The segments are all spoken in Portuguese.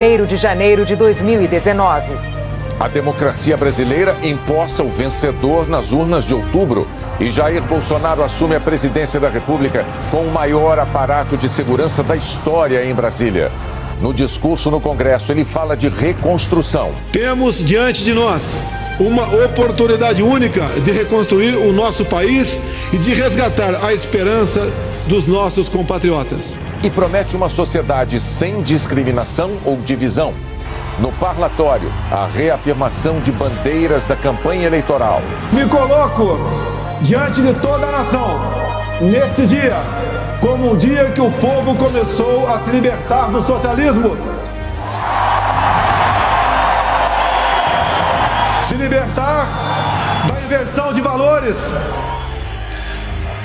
1º de janeiro de 2019. A democracia brasileira empossa o vencedor nas urnas de outubro e Jair Bolsonaro assume a presidência da República com o maior aparato de segurança da história em Brasília. No discurso no Congresso, ele fala de reconstrução. Temos diante de nós uma oportunidade única de reconstruir o nosso país e de resgatar a esperança dos nossos compatriotas. E promete uma sociedade sem discriminação ou divisão. No parlatório, a reafirmação de bandeiras da campanha eleitoral. Me coloco diante de toda a nação, nesse dia, como um dia que o povo começou a se libertar do socialismo. Se libertar da inversão de valores,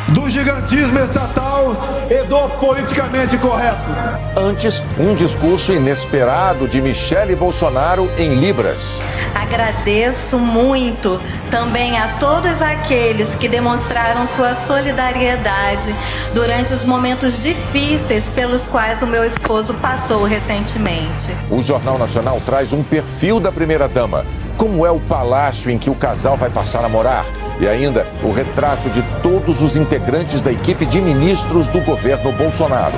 do gigantismo estatal e do politicamente correto. Antes, um discurso inesperado de Michele Bolsonaro em Libras. Agradeço muito também a todos aqueles que demonstraram sua solidariedade durante os momentos difíceis pelos quais o meu esposo passou recentemente. O Jornal Nacional traz um perfil da primeira-dama. Como é o palácio em que o casal vai passar a morar? E ainda o retrato de todos os integrantes da equipe de ministros do governo Bolsonaro.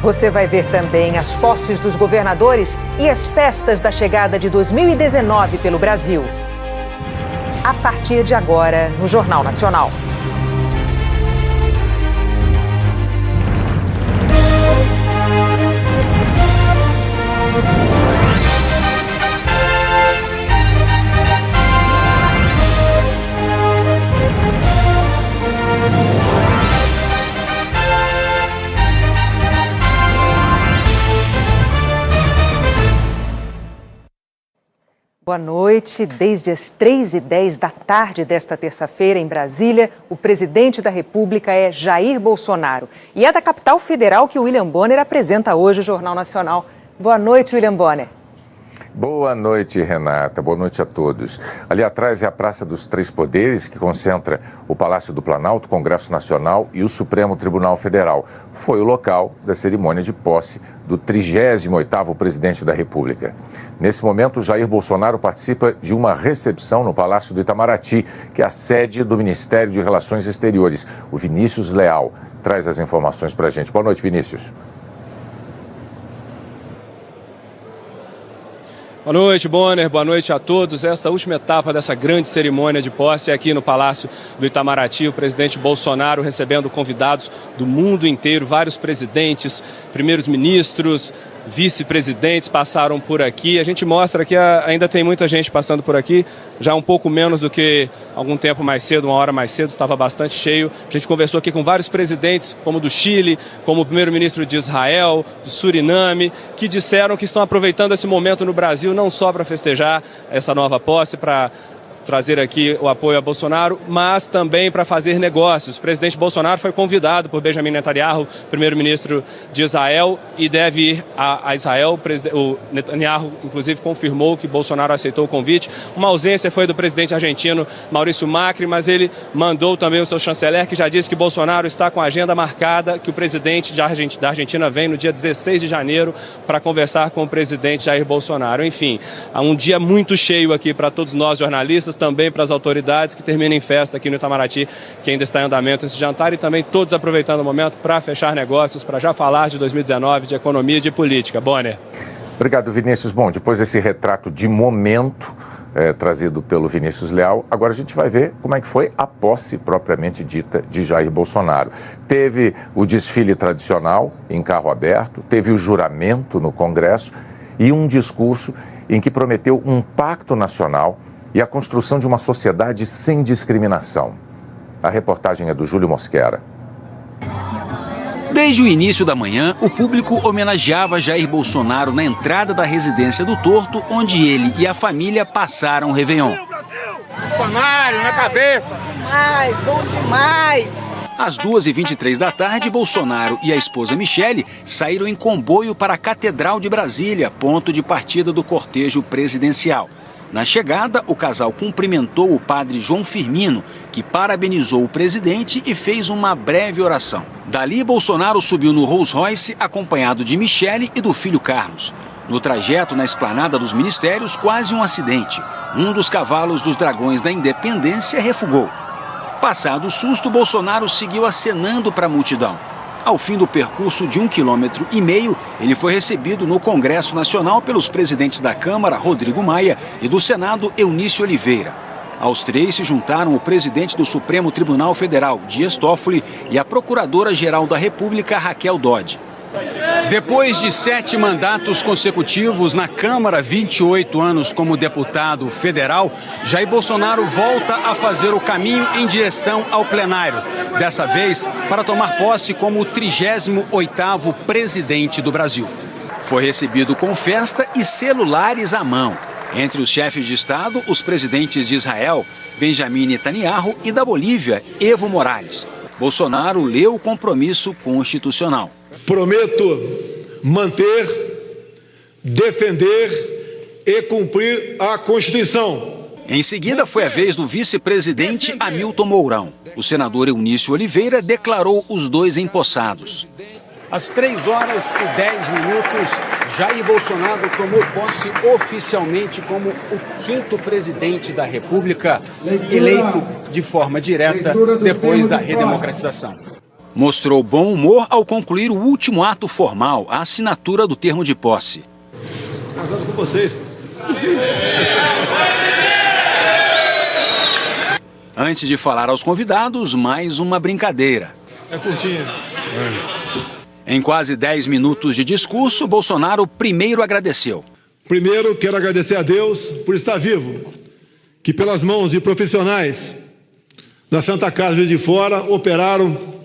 Você vai ver também as posses dos governadores e as festas da chegada de 2019 pelo Brasil. A partir de agora, no Jornal Nacional. Boa noite. Desde as 3h10 da tarde desta terça-feira, em Brasília, o presidente da República é Jair Bolsonaro. E é da capital federal que o William Bonner apresenta hoje o Jornal Nacional. Boa noite, William Bonner. Boa noite, Renata. Boa noite a todos. Ali atrás é a Praça dos Três Poderes, que concentra o Palácio do Planalto, o Congresso Nacional e o Supremo Tribunal Federal. Foi o local da cerimônia de posse do 38º presidente da República. Nesse momento, Jair Bolsonaro participa de uma recepção no Palácio do Itamaraty, que é a sede do Ministério de Relações Exteriores. O Vinícius Leal traz as informações para a gente. Boa noite, Vinícius. Boa noite, Bonner. Boa noite a todos. Essa última etapa dessa grande cerimônia de posse é aqui no Palácio do Itamaraty. O presidente Bolsonaro recebendo convidados do mundo inteiro, vários presidentes, primeiros ministros, vice-presidentes passaram por aqui. A gente mostra que ainda tem muita gente passando por aqui, já um pouco menos do que algum tempo mais cedo, uma hora mais cedo, estava bastante cheio. A gente conversou aqui com vários presidentes, como do Chile, como o primeiro-ministro de Israel, do Suriname, que disseram que estão aproveitando esse momento no Brasil não só para festejar essa nova posse, para trazer aqui o apoio a Bolsonaro, mas também para fazer negócios. O presidente Bolsonaro foi convidado por Benjamin Netanyahu, primeiro-ministro de Israel, e deve ir a Israel. O Netanyahu, inclusive, confirmou que Bolsonaro aceitou o convite. Uma ausência foi do presidente argentino Maurício Macri, mas ele mandou também o seu chanceler, que já disse que Bolsonaro está com a agenda marcada, que o presidente da Argentina vem no dia 16 de janeiro para conversar com o presidente Jair Bolsonaro. Enfim, há um dia muito cheio aqui para todos nós jornalistas, também para as autoridades, que termina em festa aqui no Itamaraty, que ainda está em andamento esse jantar, e também todos aproveitando o momento para fechar negócios, para já falar de 2019, de economia e de política. Bonner. Obrigado, Vinícius. Bom, depois desse retrato de momento trazido pelo Vinícius Leal, agora a gente vai ver como é que foi a posse propriamente dita de Jair Bolsonaro. Teve o desfile tradicional em carro aberto, teve o juramento no Congresso e um discurso em que prometeu um pacto nacional e a construção de uma sociedade sem discriminação. A reportagem é do Júlio Mosquera. Desde o início da manhã, o público homenageava Jair Bolsonaro na entrada da residência do Torto, onde ele e a família passaram o Réveillon. Bolsonaro na cabeça! Demais, bom demais! Às 2h23 da tarde, Bolsonaro e a esposa Michele saíram em comboio para a Catedral de Brasília, ponto de partida do cortejo presidencial. Na chegada, o casal cumprimentou o padre João Firmino, que parabenizou o presidente e fez uma breve oração. Dali, Bolsonaro subiu no Rolls Royce, acompanhado de Michele e do filho Carlos. No trajeto na esplanada dos ministérios, quase um acidente. Um dos cavalos dos Dragões da Independência refugou. Passado o susto, Bolsonaro seguiu acenando para a multidão. Ao fim do percurso de 1,5 km, ele foi recebido no Congresso Nacional pelos presidentes da Câmara, Rodrigo Maia, e do Senado, Eunício Oliveira. Aos três se juntaram o presidente do Supremo Tribunal Federal, Dias Toffoli, e a Procuradora-Geral da República, Raquel Dodge. Depois de 7 mandatos consecutivos na Câmara, 28 anos como deputado federal, Jair Bolsonaro volta a fazer o caminho em direção ao plenário. Dessa vez, para tomar posse como o 38º presidente do Brasil. Foi recebido com festa e celulares à mão. Entre os chefes de Estado, os presidentes de Israel, Benjamin Netanyahu, e da Bolívia, Evo Morales. Bolsonaro leu o compromisso constitucional. Prometo manter, defender e cumprir a Constituição. Em seguida, foi a vez do vice-presidente Hamilton Mourão. O senador Eunício Oliveira declarou os dois empossados. Às 3h10, Jair Bolsonaro tomou posse oficialmente como o 5º presidente da República, eleito de forma direta depois da redemocratização. Mostrou bom humor ao concluir o último ato formal, a assinatura do termo de posse. Casado com vocês. Antes de falar aos convidados, mais uma brincadeira. É curtinha. Em quase 10 minutos de discurso, Bolsonaro primeiro agradeceu. Primeiro, quero agradecer a Deus por estar vivo, que pelas mãos de profissionais da Santa Casa Juiz de Fora operaram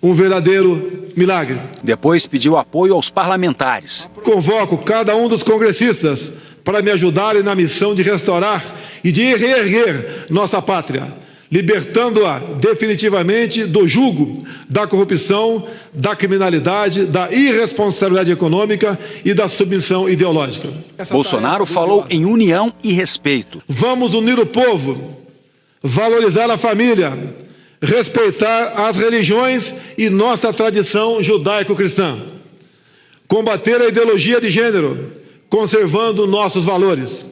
um verdadeiro milagre. Depois pediu apoio aos parlamentares. Convoco cada um dos congressistas para me ajudarem na missão de restaurar e de reerguer nossa pátria, libertando-a definitivamente do jugo da corrupção, da criminalidade, da irresponsabilidade econômica e da submissão ideológica. Bolsonaro falou em união e respeito. Vamos unir o povo, valorizar a família, respeitar as religiões e nossa tradição judaico-cristã. Combater a ideologia de gênero, conservando nossos valores.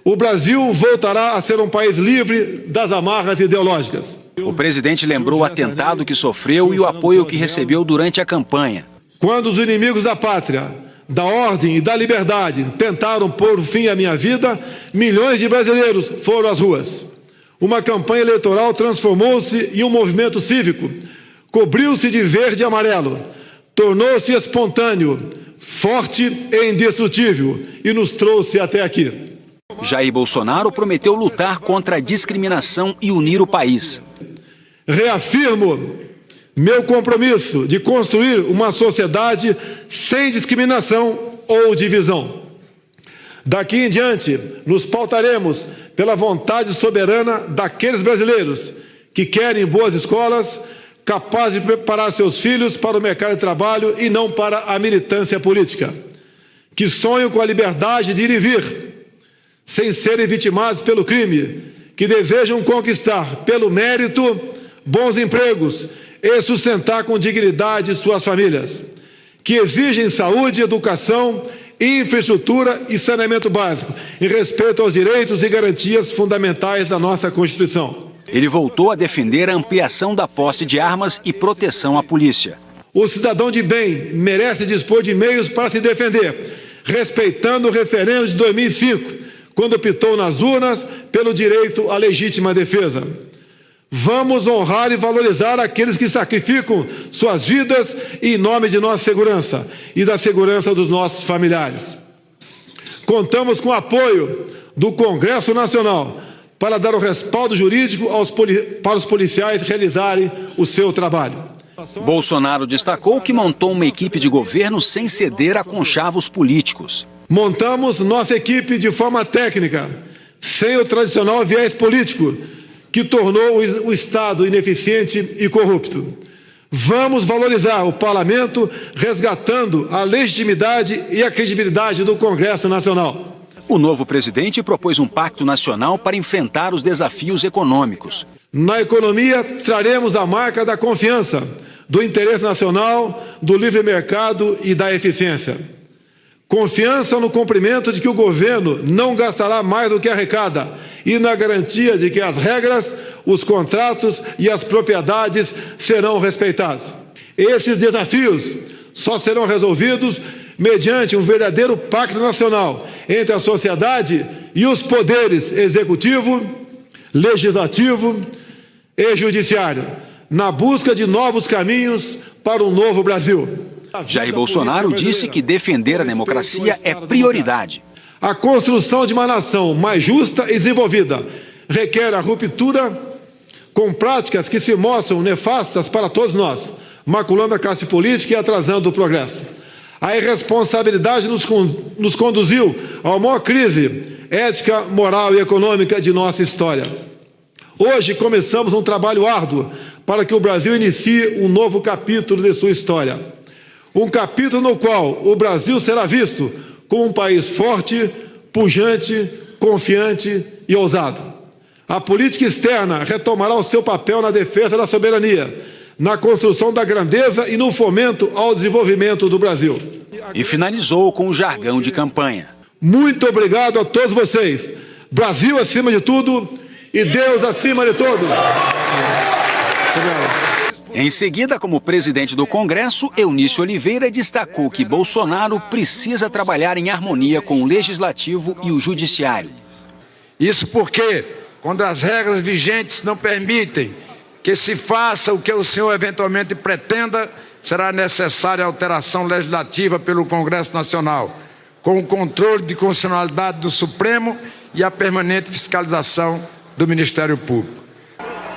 O Brasil voltará a ser um país livre das amarras ideológicas. O presidente lembrou o atentado que sofreu e o apoio que recebeu durante a campanha. Quando os inimigos da pátria, da ordem e da liberdade tentaram pôr fim à minha vida, milhões de brasileiros foram às ruas. Uma campanha eleitoral transformou-se em um movimento cívico, cobriu-se de verde e amarelo, tornou-se espontâneo, forte e indestrutível e nos trouxe até aqui. Jair Bolsonaro prometeu lutar contra a discriminação e unir o país. Reafirmo meu compromisso de construir uma sociedade sem discriminação ou divisão. Daqui em diante, nos pautaremos pela vontade soberana daqueles brasileiros que querem boas escolas, capazes de preparar seus filhos para o mercado de trabalho e não para a militância política, que sonham com a liberdade de ir e vir, sem serem vitimados pelo crime, que desejam conquistar, pelo mérito, bons empregos e sustentar com dignidade suas famílias, que exigem saúde, educação, infraestrutura e saneamento básico, em respeito aos direitos e garantias fundamentais da nossa Constituição. Ele voltou a defender a ampliação da posse de armas e proteção à polícia. O cidadão de bem merece dispor de meios para se defender, respeitando o referendo de 2005, quando optou nas urnas pelo direito à legítima defesa. Vamos honrar e valorizar aqueles que sacrificam suas vidas em nome de nossa segurança e da segurança dos nossos familiares. Contamos com o apoio do Congresso Nacional para dar o respaldo jurídico para os policiais realizarem o seu trabalho. Bolsonaro destacou que montou uma equipe de governo sem ceder a conchavos políticos. Montamos nossa equipe de forma técnica, sem o tradicional viés político, que tornou o Estado ineficiente e corrupto. Vamos valorizar o parlamento, resgatando a legitimidade e a credibilidade do Congresso Nacional. O novo presidente propôs um pacto nacional para enfrentar os desafios econômicos. Na economia, traremos a marca da confiança, do interesse nacional, do livre mercado e da eficiência. Confiança no cumprimento de que o governo não gastará mais do que arrecada e na garantia de que as regras, os contratos e as propriedades serão respeitados. Esses desafios só serão resolvidos mediante um verdadeiro pacto nacional entre a sociedade e os poderes executivo, legislativo e judiciário, na busca de novos caminhos para um novo Brasil. Jair Bolsonaro disse que defender a democracia é prioridade. A construção de uma nação mais justa e desenvolvida requer a ruptura com práticas que se mostram nefastas para todos nós, maculando a classe política e atrasando o progresso. A irresponsabilidade nos conduziu a uma maior crise ética, moral e econômica de nossa história. Hoje começamos um trabalho árduo para que o Brasil inicie um novo capítulo de sua história. Um capítulo no qual o Brasil será visto como um país forte, pujante, confiante e ousado. A política externa retomará o seu papel na defesa da soberania, na construção da grandeza e no fomento ao desenvolvimento do Brasil. E finalizou com o jargão de campanha. Muito obrigado a todos vocês. Brasil acima de tudo e Deus acima de todos. Em seguida, como presidente do Congresso, Eunício Oliveira destacou que Bolsonaro precisa trabalhar em harmonia com o Legislativo e o Judiciário. Isso porque, quando as regras vigentes não permitem que se faça o que o senhor eventualmente pretenda, será necessária alteração legislativa pelo Congresso Nacional, com o controle de constitucionalidade do Supremo e a permanente fiscalização do Ministério Público.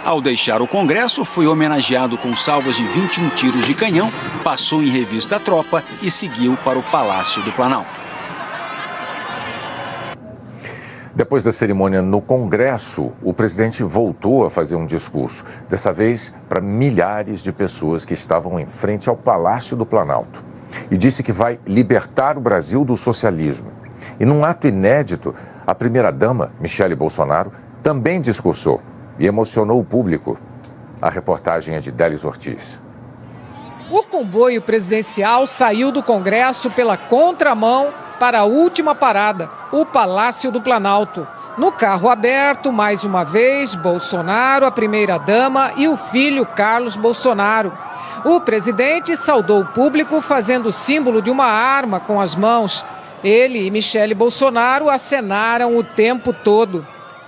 Ao deixar o Congresso, foi homenageado com salvas de 21 tiros de canhão, passou em revista a tropa e seguiu para o Palácio do Planalto. Depois da cerimônia no Congresso, o presidente voltou a fazer um discurso, dessa vez para milhares de pessoas que estavam em frente ao Palácio do Planalto. E disse que vai libertar o Brasil do socialismo. E num ato inédito, a primeira-dama, Michele Bolsonaro, também discursou e emocionou o público. A reportagem é de Délis Ortiz. O comboio presidencial saiu do Congresso pela contramão para a última parada, o Palácio do Planalto. No carro aberto, mais uma vez, Bolsonaro, a primeira-dama e o filho Carlos Bolsonaro. O presidente saudou o público fazendo o símbolo de uma arma com as mãos. Ele e Michele Bolsonaro acenaram o tempo todo.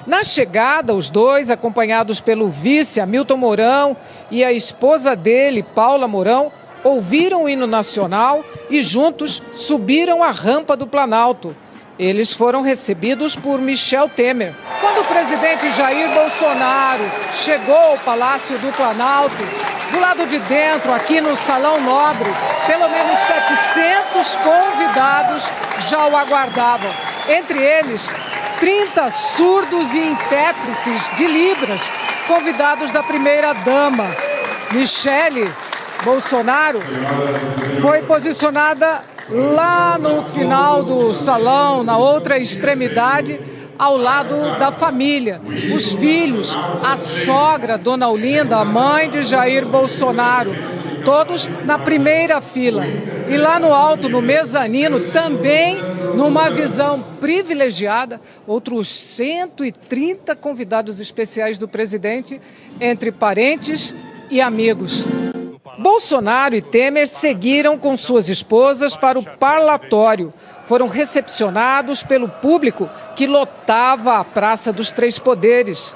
Na chegada, os dois, acompanhados pelo vice Hamilton Mourão e a esposa dele, Paula Mourão, ouviram o hino nacional e juntos subiram a rampa do Planalto. Eles foram recebidos por Michel Temer. Quando o presidente Jair Bolsonaro chegou ao Palácio do Planalto, do lado de dentro, aqui no Salão Nobre, pelo menos 700 convidados já o aguardavam. Entre eles, 30 surdos e intérpretes de Libras, convidados da primeira-dama. Michele Bolsonaro foi posicionada lá no final do salão, na outra extremidade, ao lado da família, os filhos, a sogra, Dona Olinda, a mãe de Jair Bolsonaro, todos na primeira fila. E lá no alto, no mezanino, também numa visão privilegiada, outros 130 convidados especiais do presidente, entre parentes e amigos. Bolsonaro e Temer seguiram com suas esposas para o parlatório. Foram recepcionados pelo público que lotava a Praça dos Três Poderes.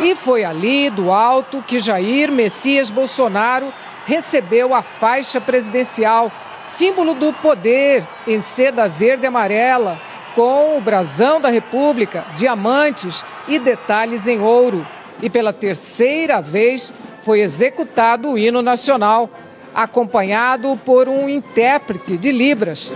E foi ali, do alto, que Jair Messias Bolsonaro recebeu a faixa presidencial, símbolo do poder em seda verde e amarela, com o brasão da República, diamantes e detalhes em ouro. E pela terceira vez foi executado o hino nacional, acompanhado por um intérprete de Libras.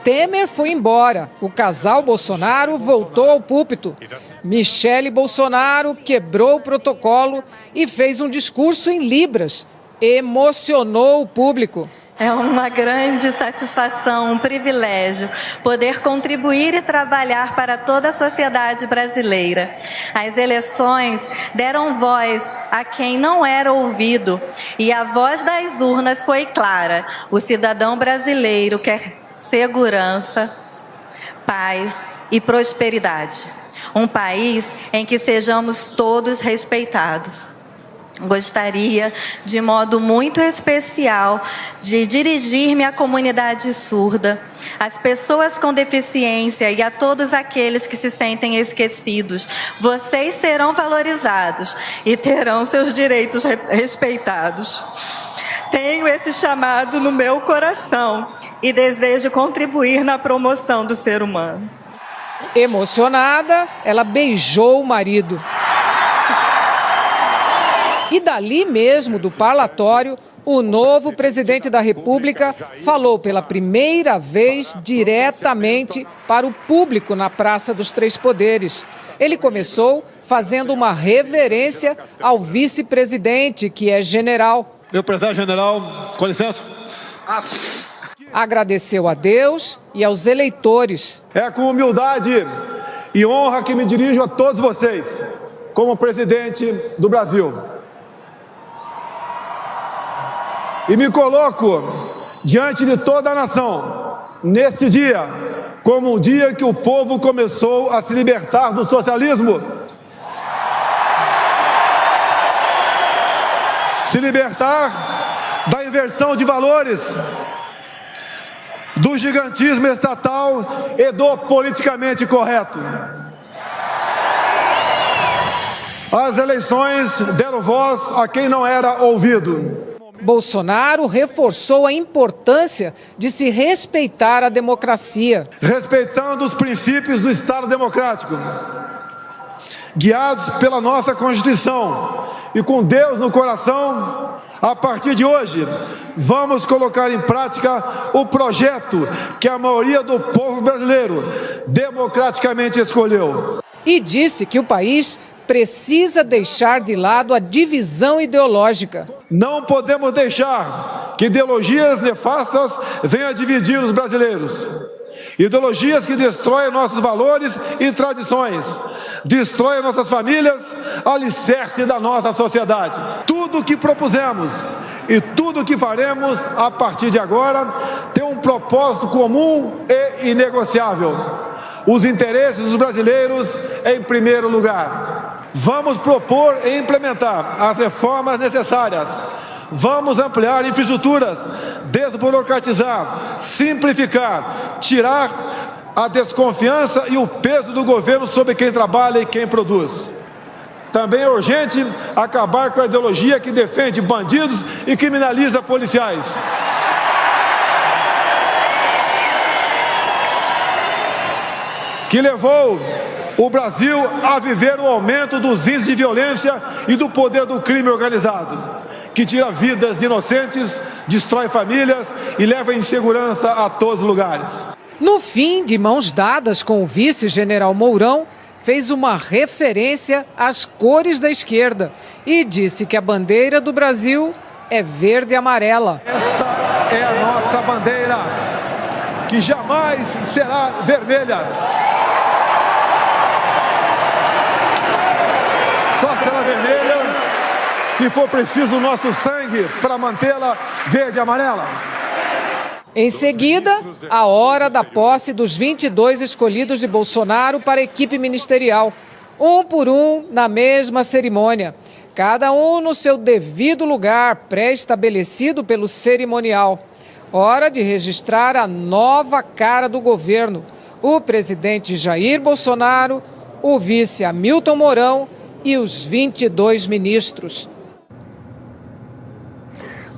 Temer foi embora. O casal Bolsonaro voltou ao púlpito. Michele Bolsonaro quebrou o protocolo e fez um discurso em Libras. Emocionou o público. É uma grande satisfação, um privilégio poder contribuir e trabalhar para toda a sociedade brasileira. As eleições deram voz a quem não era ouvido e a voz das urnas foi clara. O cidadão brasileiro quer segurança, paz e prosperidade. Um país em que sejamos todos respeitados. Gostaria, de modo muito especial, de dirigir-me à comunidade surda, às pessoas com deficiência e a todos aqueles que se sentem esquecidos. Vocês serão valorizados e terão seus direitos respeitados. Tenho esse chamado no meu coração e desejo contribuir na promoção do ser humano. Emocionada, ela beijou o marido. E dali mesmo, do parlatório, o novo presidente da República falou pela primeira vez diretamente para o público na Praça dos Três Poderes. Ele começou fazendo uma reverência ao vice-presidente, que é general. Meu prezado general, com licença. Agradeceu a Deus e aos eleitores. É com humildade e honra que me dirijo a todos vocês, como presidente do Brasil. E me coloco diante de toda a nação, neste dia, como um dia que o povo começou a se libertar do socialismo. Se libertar da inversão de valores, do gigantismo estatal e do politicamente correto. As eleições deram voz a quem não era ouvido. Bolsonaro reforçou a importância de se respeitar a democracia. Respeitando os princípios do Estado democrático, guiados pela nossa Constituição e com Deus no coração, a partir de hoje, vamos colocar em prática o projeto que a maioria do povo brasileiro democraticamente escolheu. E disse que o país precisa deixar de lado a divisão ideológica. Não podemos deixar que ideologias nefastas venham a dividir os brasileiros. Ideologias que destroem nossos valores e tradições, destroem nossas famílias, alicerce da nossa sociedade. Tudo o que propusemos e tudo o que faremos a partir de agora tem um propósito comum e inegociável: os interesses dos brasileiros em primeiro lugar. Vamos propor e implementar as reformas necessárias. Vamos ampliar infraestruturas, desburocratizar, simplificar, tirar a desconfiança e o peso do governo sobre quem trabalha e quem produz. Também é urgente acabar com a ideologia que defende bandidos e criminaliza policiais. Que levou o Brasil a viver o aumento dos índices de violência e do poder do crime organizado, que tira vidas de inocentes, destrói famílias e leva insegurança a todos os lugares. No fim, de mãos dadas com o vice-general Mourão, fez uma referência às cores da esquerda e disse que a bandeira do Brasil é verde e amarela. Essa é a nossa bandeira, que jamais será vermelha. Só será vermelha se for preciso o nosso sangue para mantê-la verde e amarela. Em seguida, a hora da posse dos 22 escolhidos de Bolsonaro para a equipe ministerial. Um por um, na mesma cerimônia. Cada um no seu devido lugar, pré-estabelecido pelo cerimonial. Hora de registrar a nova cara do governo. O presidente Jair Bolsonaro, o vice Hamilton Mourão e os 22 ministros.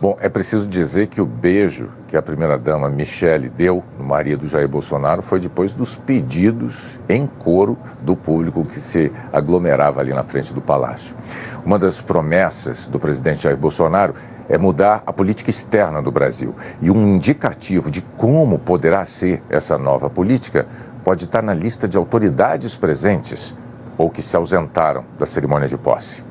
Bom, é preciso dizer que o beijo que a primeira-dama Michele deu no marido Jair Bolsonaro foi depois dos pedidos em coro do público que se aglomerava ali na frente do palácio. Uma das promessas do presidente Jair Bolsonaro é mudar a política externa do Brasil. E um indicativo de como poderá ser essa nova política pode estar na lista de autoridades presentes ou que se ausentaram da cerimônia de posse.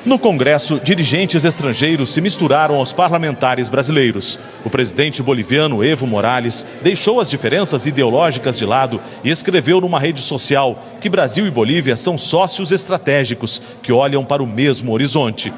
No Congresso, dirigentes estrangeiros se misturaram aos parlamentares brasileiros. O presidente boliviano Evo Morales deixou as diferenças ideológicas de lado e escreveu numa rede social que Brasil e Bolívia são sócios estratégicos que olham para o mesmo horizonte.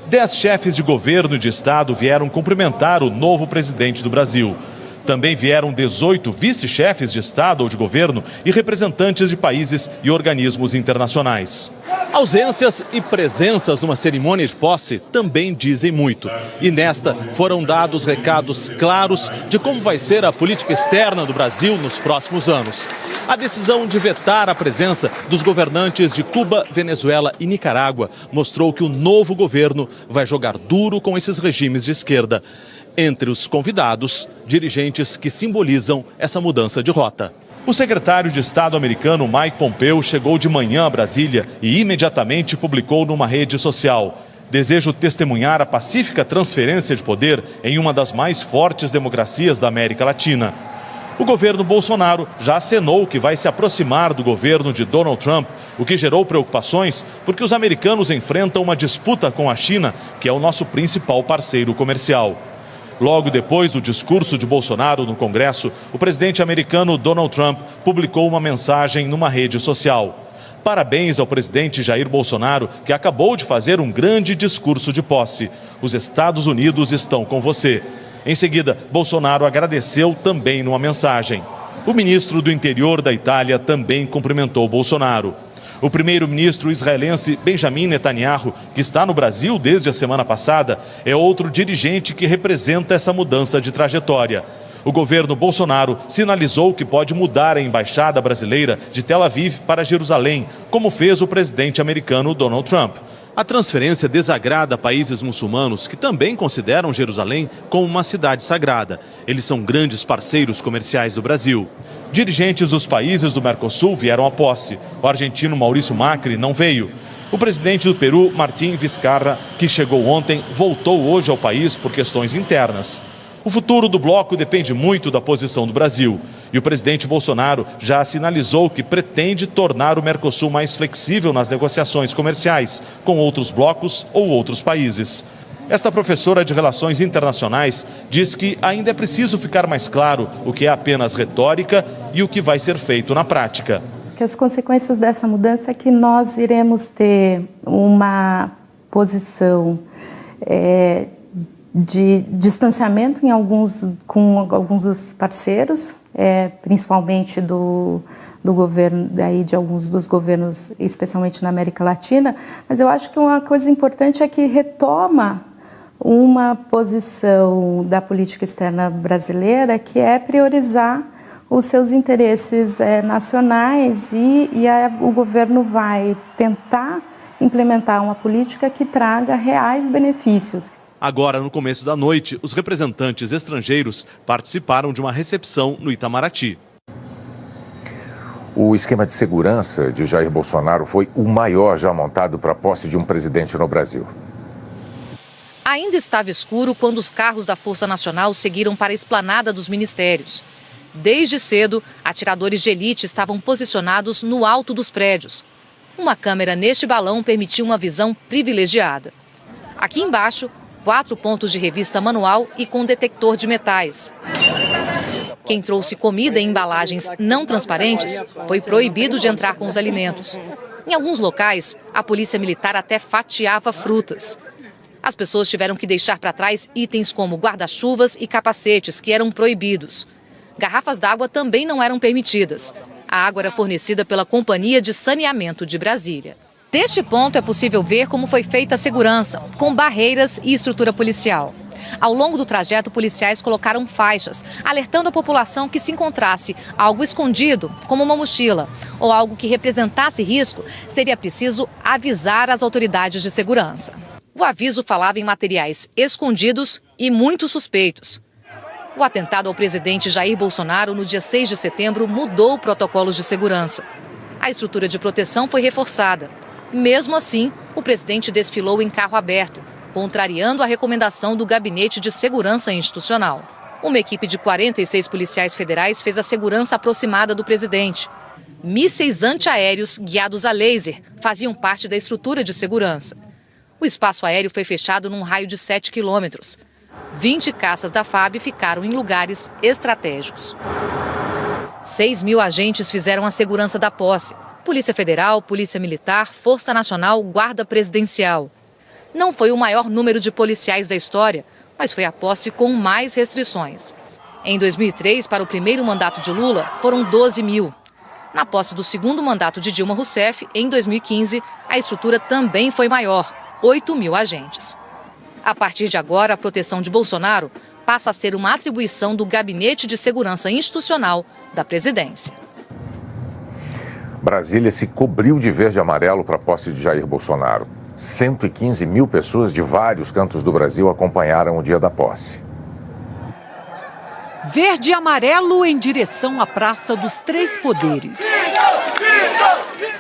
10 chefes de governo e de Estado vieram cumprimentar o novo presidente do Brasil. Também vieram 18 vice-chefes de Estado ou de governo e representantes de países e organismos internacionais. Ausências e presenças numa cerimônia de posse também dizem muito. E nesta foram dados recados claros de como vai ser a política externa do Brasil nos próximos anos. A decisão de vetar a presença dos governantes de Cuba, Venezuela e Nicarágua mostrou que o novo governo vai jogar duro com esses regimes de esquerda. Entre os convidados, dirigentes que simbolizam essa mudança de rota. O secretário de Estado americano Mike Pompeo chegou de manhã a Brasília e imediatamente publicou numa rede social: "Desejo testemunhar a pacífica transferência de poder em uma das mais fortes democracias da América Latina." O governo Bolsonaro já acenou que vai se aproximar do governo de Donald Trump, o que gerou preocupações porque os americanos enfrentam uma disputa com a China, que é o nosso principal parceiro comercial. Logo depois do discurso de Bolsonaro no Congresso, o presidente americano Donald Trump publicou uma mensagem numa rede social. Parabéns ao presidente Jair Bolsonaro, que acabou de fazer um grande discurso de posse. Os Estados Unidos estão com você. Em seguida, Bolsonaro agradeceu também numa mensagem. O ministro do Interior da Itália também cumprimentou Bolsonaro. O primeiro-ministro israelense Benjamin Netanyahu, que está no Brasil desde a semana passada, é outro dirigente que representa essa mudança de trajetória. O governo Bolsonaro sinalizou que pode mudar a embaixada brasileira de Tel Aviv para Jerusalém, como fez o presidente americano Donald Trump. A transferência desagrada países muçulmanos que também consideram Jerusalém como uma cidade sagrada. Eles são grandes parceiros comerciais do Brasil. Dirigentes dos países do Mercosul vieram à posse. O argentino Maurício Macri não veio. O presidente do Peru, Martín Vizcarra, que chegou ontem, voltou hoje ao país por questões internas. O futuro do bloco depende muito da posição do Brasil. E o presidente Bolsonaro já sinalizou que pretende tornar o Mercosul mais flexível nas negociações comerciais com outros blocos ou outros países. Esta professora de Relações Internacionais diz que ainda é preciso ficar mais claro o que é apenas retórica e o que vai ser feito na prática. Que as consequências dessa mudança é que nós iremos ter uma posição de distanciamento com alguns dos parceiros, principalmente do governo, de alguns dos governos, especialmente na América Latina, mas eu acho que uma coisa importante é que retoma uma posição da política externa brasileira que é priorizar os seus interesses nacionais e o governo vai tentar implementar uma política que traga reais benefícios. Agora, no começo da noite, os representantes estrangeiros participaram de uma recepção no Itamaraty. O esquema de segurança de Jair Bolsonaro foi o maior já montado para a posse de um presidente no Brasil. Ainda estava escuro quando os carros da Força Nacional seguiram para a esplanada dos ministérios. Desde cedo, atiradores de elite estavam posicionados no alto dos prédios. Uma câmera neste balão permitiu uma visão privilegiada. Aqui embaixo, 4 pontos de revista manual e com detector de metais. Quem trouxe comida em embalagens não transparentes foi proibido de entrar com os alimentos. Em alguns locais, a polícia militar até fatiava frutas. As pessoas tiveram que deixar para trás itens como guarda-chuvas e capacetes, que eram proibidos. Garrafas d'água também não eram permitidas. A água era fornecida pela Companhia de Saneamento de Brasília. Deste ponto é possível ver como foi feita a segurança, com barreiras e estrutura policial. Ao longo do trajeto, policiais colocaram faixas, alertando a população que se encontrasse algo escondido, como uma mochila, ou algo que representasse risco, seria preciso avisar as autoridades de segurança. O aviso falava em materiais escondidos e muito suspeitos. O atentado ao presidente Jair Bolsonaro no dia 6 de setembro mudou protocolos de segurança. A estrutura de proteção foi reforçada. Mesmo assim, o presidente desfilou em carro aberto, contrariando a recomendação do Gabinete de Segurança Institucional. Uma equipe de 46 policiais federais fez a segurança aproximada do presidente. Mísseis antiaéreos guiados a laser faziam parte da estrutura de segurança. O O espaço aéreo foi fechado num raio de 7 quilômetros. 20 caças da FAB ficaram em lugares estratégicos. 6.000 agentes fizeram a segurança da posse. Polícia Federal, Polícia Militar, Força Nacional, Guarda Presidencial. Não foi o maior número de policiais da história, mas foi a posse com mais restrições. Em 2003, para o primeiro mandato de Lula, foram 12.000. Na posse do segundo mandato de Dilma Rousseff, em 2015, a estrutura também foi maior, 8.000 agentes. A partir de agora, a proteção de Bolsonaro passa a ser uma atribuição do Gabinete de Segurança Institucional da Presidência. Brasília se cobriu de verde e amarelo para a posse de Jair Bolsonaro. 115.000 pessoas de vários cantos do Brasil acompanharam o dia da posse. Verde e amarelo em direção à Praça dos Três Poderes.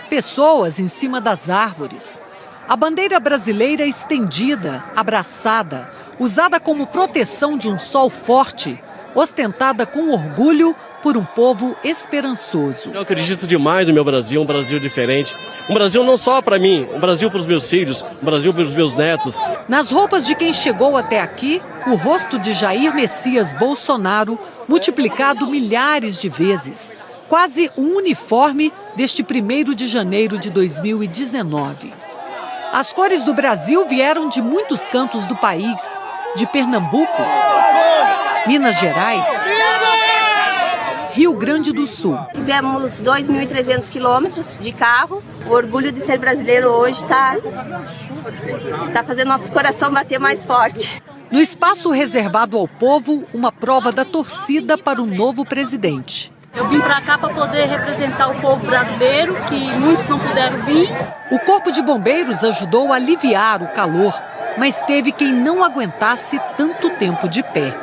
Pessoas em cima das árvores. A bandeira brasileira estendida, abraçada, usada como proteção de um sol forte, ostentada com orgulho por um povo esperançoso. Eu acredito demais no meu Brasil, um Brasil diferente. Um Brasil não só para mim, um Brasil para os meus filhos, um Brasil para os meus netos. Nas roupas de quem chegou até aqui, o rosto de Jair Messias Bolsonaro multiplicado milhares de vezes. Quase um uniforme deste 1º de janeiro de 2019. As cores do Brasil vieram de muitos cantos do país, de Pernambuco, Minas Gerais, Rio Grande do Sul. Fizemos 2.300 quilômetros de carro. O orgulho de ser brasileiro hoje está fazendo nosso coração bater mais forte. No espaço reservado ao povo, uma prova da torcida para o novo presidente. Eu vim para cá para poder representar o povo brasileiro, que muitos não puderam vir. O Corpo de Bombeiros ajudou a aliviar o calor, mas teve quem não aguentasse tanto tempo de pé.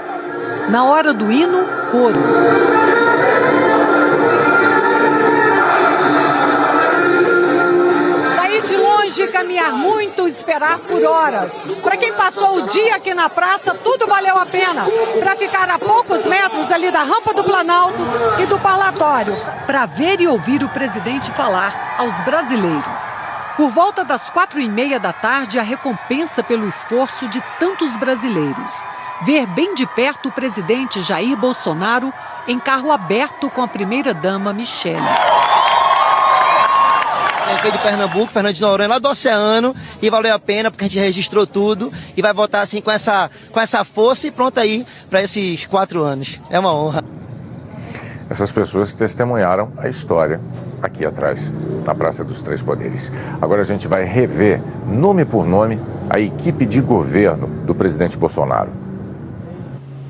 Na hora do hino, coro. Sair de longe, caminhar muito, esperar por horas. Para quem passou o dia aqui na praça, tudo valeu a pena. Para ficar a poucos metros ali da rampa do Planalto e do Parlatório, para ver e ouvir o presidente falar aos brasileiros. Por volta das 4h30 da tarde, a recompensa pelo esforço de tantos brasileiros. Ver bem de perto o presidente Jair Bolsonaro em carro aberto com a primeira-dama Michele. Veio de Pernambuco, Fernando de Noronha, lá do Oceano, e valeu a pena porque a gente registrou tudo e vai voltar assim com essa força e pronto aí para esses 4 anos. É uma honra. Essas pessoas testemunharam a história aqui atrás, na Praça dos Três Poderes. Agora a gente vai rever, nome por nome, a equipe de governo do presidente Bolsonaro.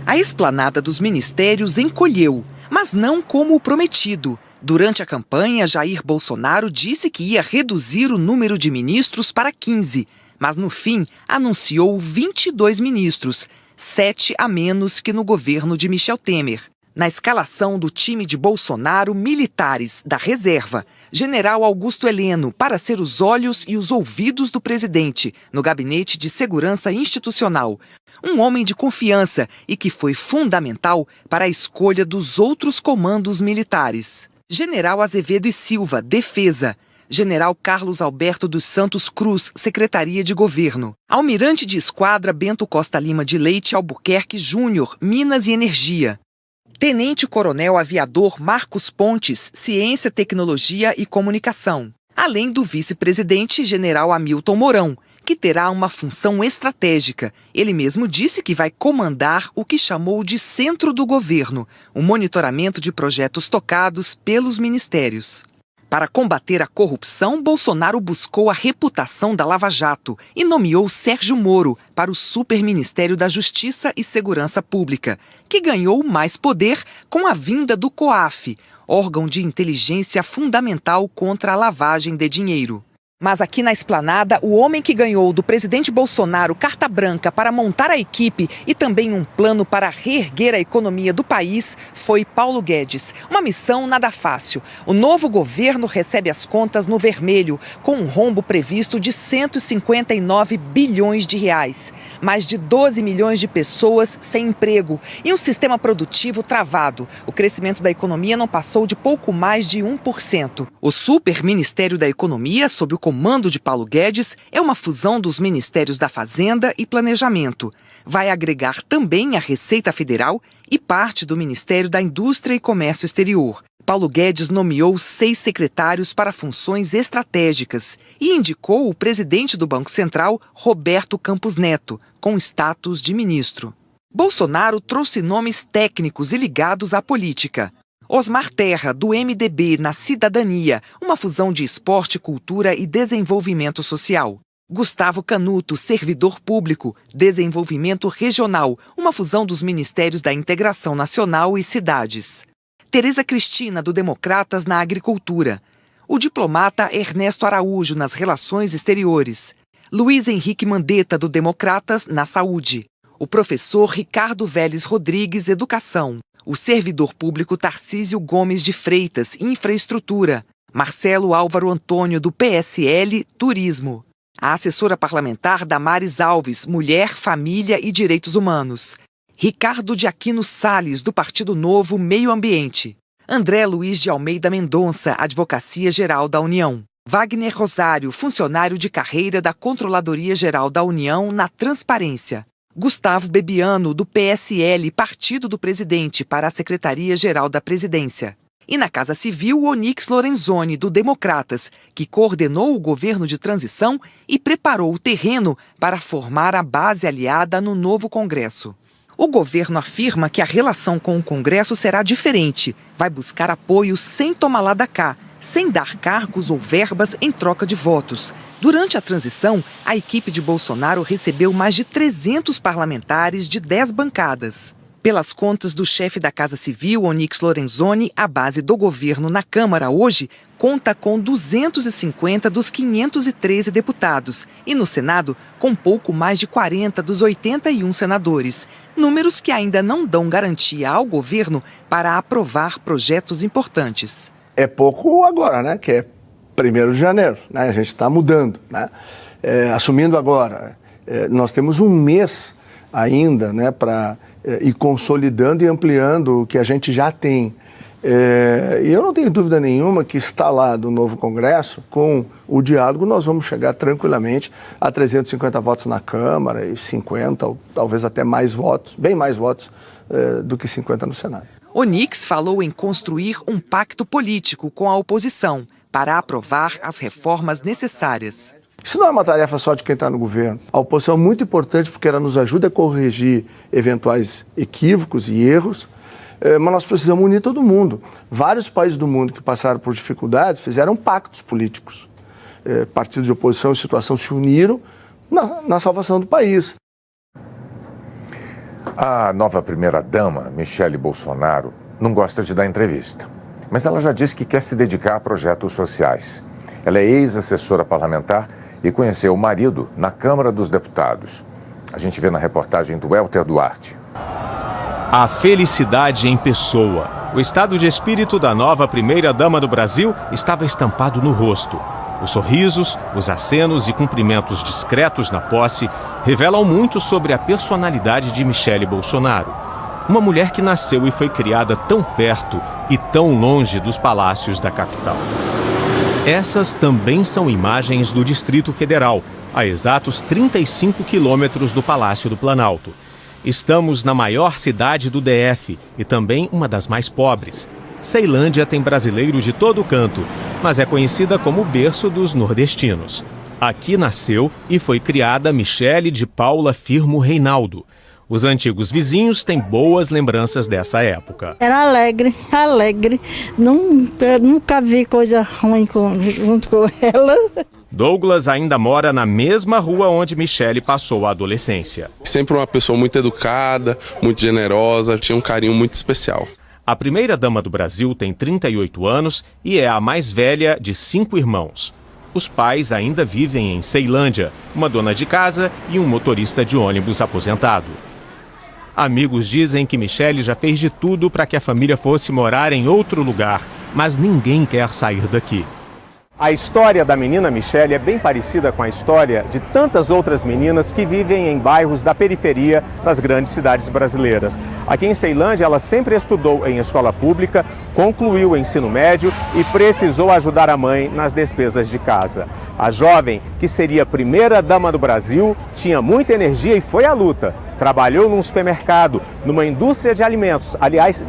A esplanada dos ministérios encolheu, mas não como o prometido. Durante a campanha, Jair Bolsonaro disse que ia reduzir o número de ministros para 15, mas no fim anunciou 22 ministros, 7 a menos que no governo de Michel Temer. Na escalação do time de Bolsonaro, militares da reserva, General Augusto Heleno para ser os olhos e os ouvidos do presidente no Gabinete de Segurança Institucional. Um homem de confiança e que foi fundamental para a escolha dos outros comandos militares. General Azevedo e Silva, Defesa. General Carlos Alberto dos Santos Cruz, Secretaria de Governo. Almirante de Esquadra Bento Costa Lima de Leite Albuquerque Júnior, Minas e Energia. Tenente-Coronel Aviador Marcos Pontes, Ciência, Tecnologia e Comunicação. Além do vice-presidente General Hamilton Mourão, que terá uma função estratégica. Ele mesmo disse que vai comandar o que chamou de centro do governo, o monitoramento de projetos tocados pelos ministérios. Para combater a corrupção, Bolsonaro buscou a reputação da Lava Jato e nomeou Sérgio Moro para o Superministério da Justiça e Segurança Pública, que ganhou mais poder com a vinda do COAF, órgão de inteligência fundamental contra a lavagem de dinheiro. Mas aqui na esplanada, o homem que ganhou do presidente Bolsonaro carta branca para montar a equipe e também um plano para reerguer a economia do país foi Paulo Guedes. Uma missão nada fácil. O novo governo recebe as contas no vermelho, com um rombo previsto de 159 bilhões de reais. Mais de 12 milhões de pessoas sem emprego e um sistema produtivo travado. O crescimento da economia não passou de pouco mais de 1%. O Super Ministério da Economia, sob o comando de Paulo Guedes, é uma fusão dos Ministérios da Fazenda e Planejamento. Vai agregar também a Receita Federal e parte do Ministério da Indústria e Comércio Exterior. Paulo Guedes nomeou 6 secretários para funções estratégicas e indicou o presidente do Banco Central, Roberto Campos Neto, com status de ministro. Bolsonaro trouxe nomes técnicos e ligados à política. Osmar Terra, do MDB na Cidadania, uma fusão de esporte, cultura e desenvolvimento social. Gustavo Canuto, servidor público, desenvolvimento regional, uma fusão dos Ministérios da Integração Nacional e Cidades. Tereza Cristina, do Democratas, na agricultura. O diplomata Ernesto Araújo, nas relações exteriores. Luiz Henrique Mandetta, do Democratas, na saúde. O professor Ricardo Vélez Rodrigues, educação. O servidor público Tarcísio Gomes de Freitas, infraestrutura. Marcelo Álvaro Antônio, do PSL, turismo. A assessora parlamentar Damares Alves, mulher, família e direitos humanos. Ricardo de Aquino Salles, do Partido Novo, Meio Ambiente. André Luiz de Almeida Mendonça, Advocacia Geral da União. Wagner Rosário, funcionário de carreira da Controladoria Geral da União na Transparência. Gustavo Bebiano, do PSL, Partido do Presidente, para a Secretaria-Geral da Presidência. E na Casa Civil, Onyx Lorenzoni, do Democratas, que coordenou o governo de transição e preparou o terreno para formar a base aliada no novo Congresso. O governo afirma que a relação com o Congresso será diferente. Vai buscar apoio sem tomar lá da cá, sem dar cargos ou verbas em troca de votos. Durante a transição, a equipe de Bolsonaro recebeu mais de 300 parlamentares de 10 bancadas. Pelas contas do chefe da Casa Civil, Onyx Lorenzoni, a base do governo na Câmara hoje conta com 250 dos 513 deputados e no Senado com pouco mais de 40 dos 81 senadores. Números que ainda não dão garantia ao governo para aprovar projetos importantes. É pouco agora, né? Que é 1º de janeiro, né? A gente está mudando, né? Assumindo agora, nós temos um mês ainda, né? Para ir consolidando e ampliando o que a gente já tem. E eu não tenho dúvida nenhuma que instalado o novo Congresso, com o diálogo, nós vamos chegar tranquilamente a 350 votos na Câmara e 50, ou talvez até mais votos, bem mais votos do que 50 no Senado. Onyx falou em construir um pacto político com a oposição para aprovar as reformas necessárias. Isso não é uma tarefa só de quem está no governo. A oposição é muito importante porque ela nos ajuda a corrigir eventuais equívocos e erros, mas nós precisamos unir todo mundo. Vários países do mundo que passaram por dificuldades fizeram pactos políticos. Partidos de oposição e situação se uniram na salvação do país. A nova primeira-dama, Michele Bolsonaro, não gosta de dar entrevista, mas ela já disse que quer se dedicar a projetos sociais. Ela é ex-assessora parlamentar e conheceu o marido na Câmara dos Deputados. A gente vê na reportagem do Welter Duarte. A felicidade em pessoa. O estado de espírito da nova primeira-dama do Brasil estava estampado no rosto. Os sorrisos, os acenos e cumprimentos discretos na posse revelam muito sobre a personalidade de Michele Bolsonaro. Uma mulher que nasceu e foi criada tão perto e tão longe dos palácios da capital. Essas também são imagens do Distrito Federal, a exatos 35 quilômetros do Palácio do Planalto. Estamos na maior cidade do DF e também uma das mais pobres. Ceilândia tem brasileiros de todo canto, mas é conhecida como o berço dos nordestinos. Aqui nasceu e foi criada Michele de Paula Firmo Reinaldo. Os antigos vizinhos têm boas lembranças dessa época. Era alegre. Nunca vi coisa ruim junto com ela. Douglas ainda mora na mesma rua onde Michele passou a adolescência. Sempre uma pessoa muito educada, muito generosa, tinha um carinho muito especial. A primeira-dama do Brasil tem 38 anos e é a mais velha de 5 irmãos. Os pais ainda vivem em Ceilândia, uma dona de casa e um motorista de ônibus aposentado. Amigos dizem que Michele já fez de tudo para que a família fosse morar em outro lugar, mas ninguém quer sair daqui. A história da menina Michele é bem parecida com a história de tantas outras meninas que vivem em bairros da periferia das grandes cidades brasileiras. Aqui em Ceilândia, ela sempre estudou em escola pública, concluiu o ensino médio e precisou ajudar a mãe nas despesas de casa. A jovem, que seria a primeira dama do Brasil, tinha muita energia e foi à luta. Trabalhou num supermercado, numa indústria de alimentos. Aliás,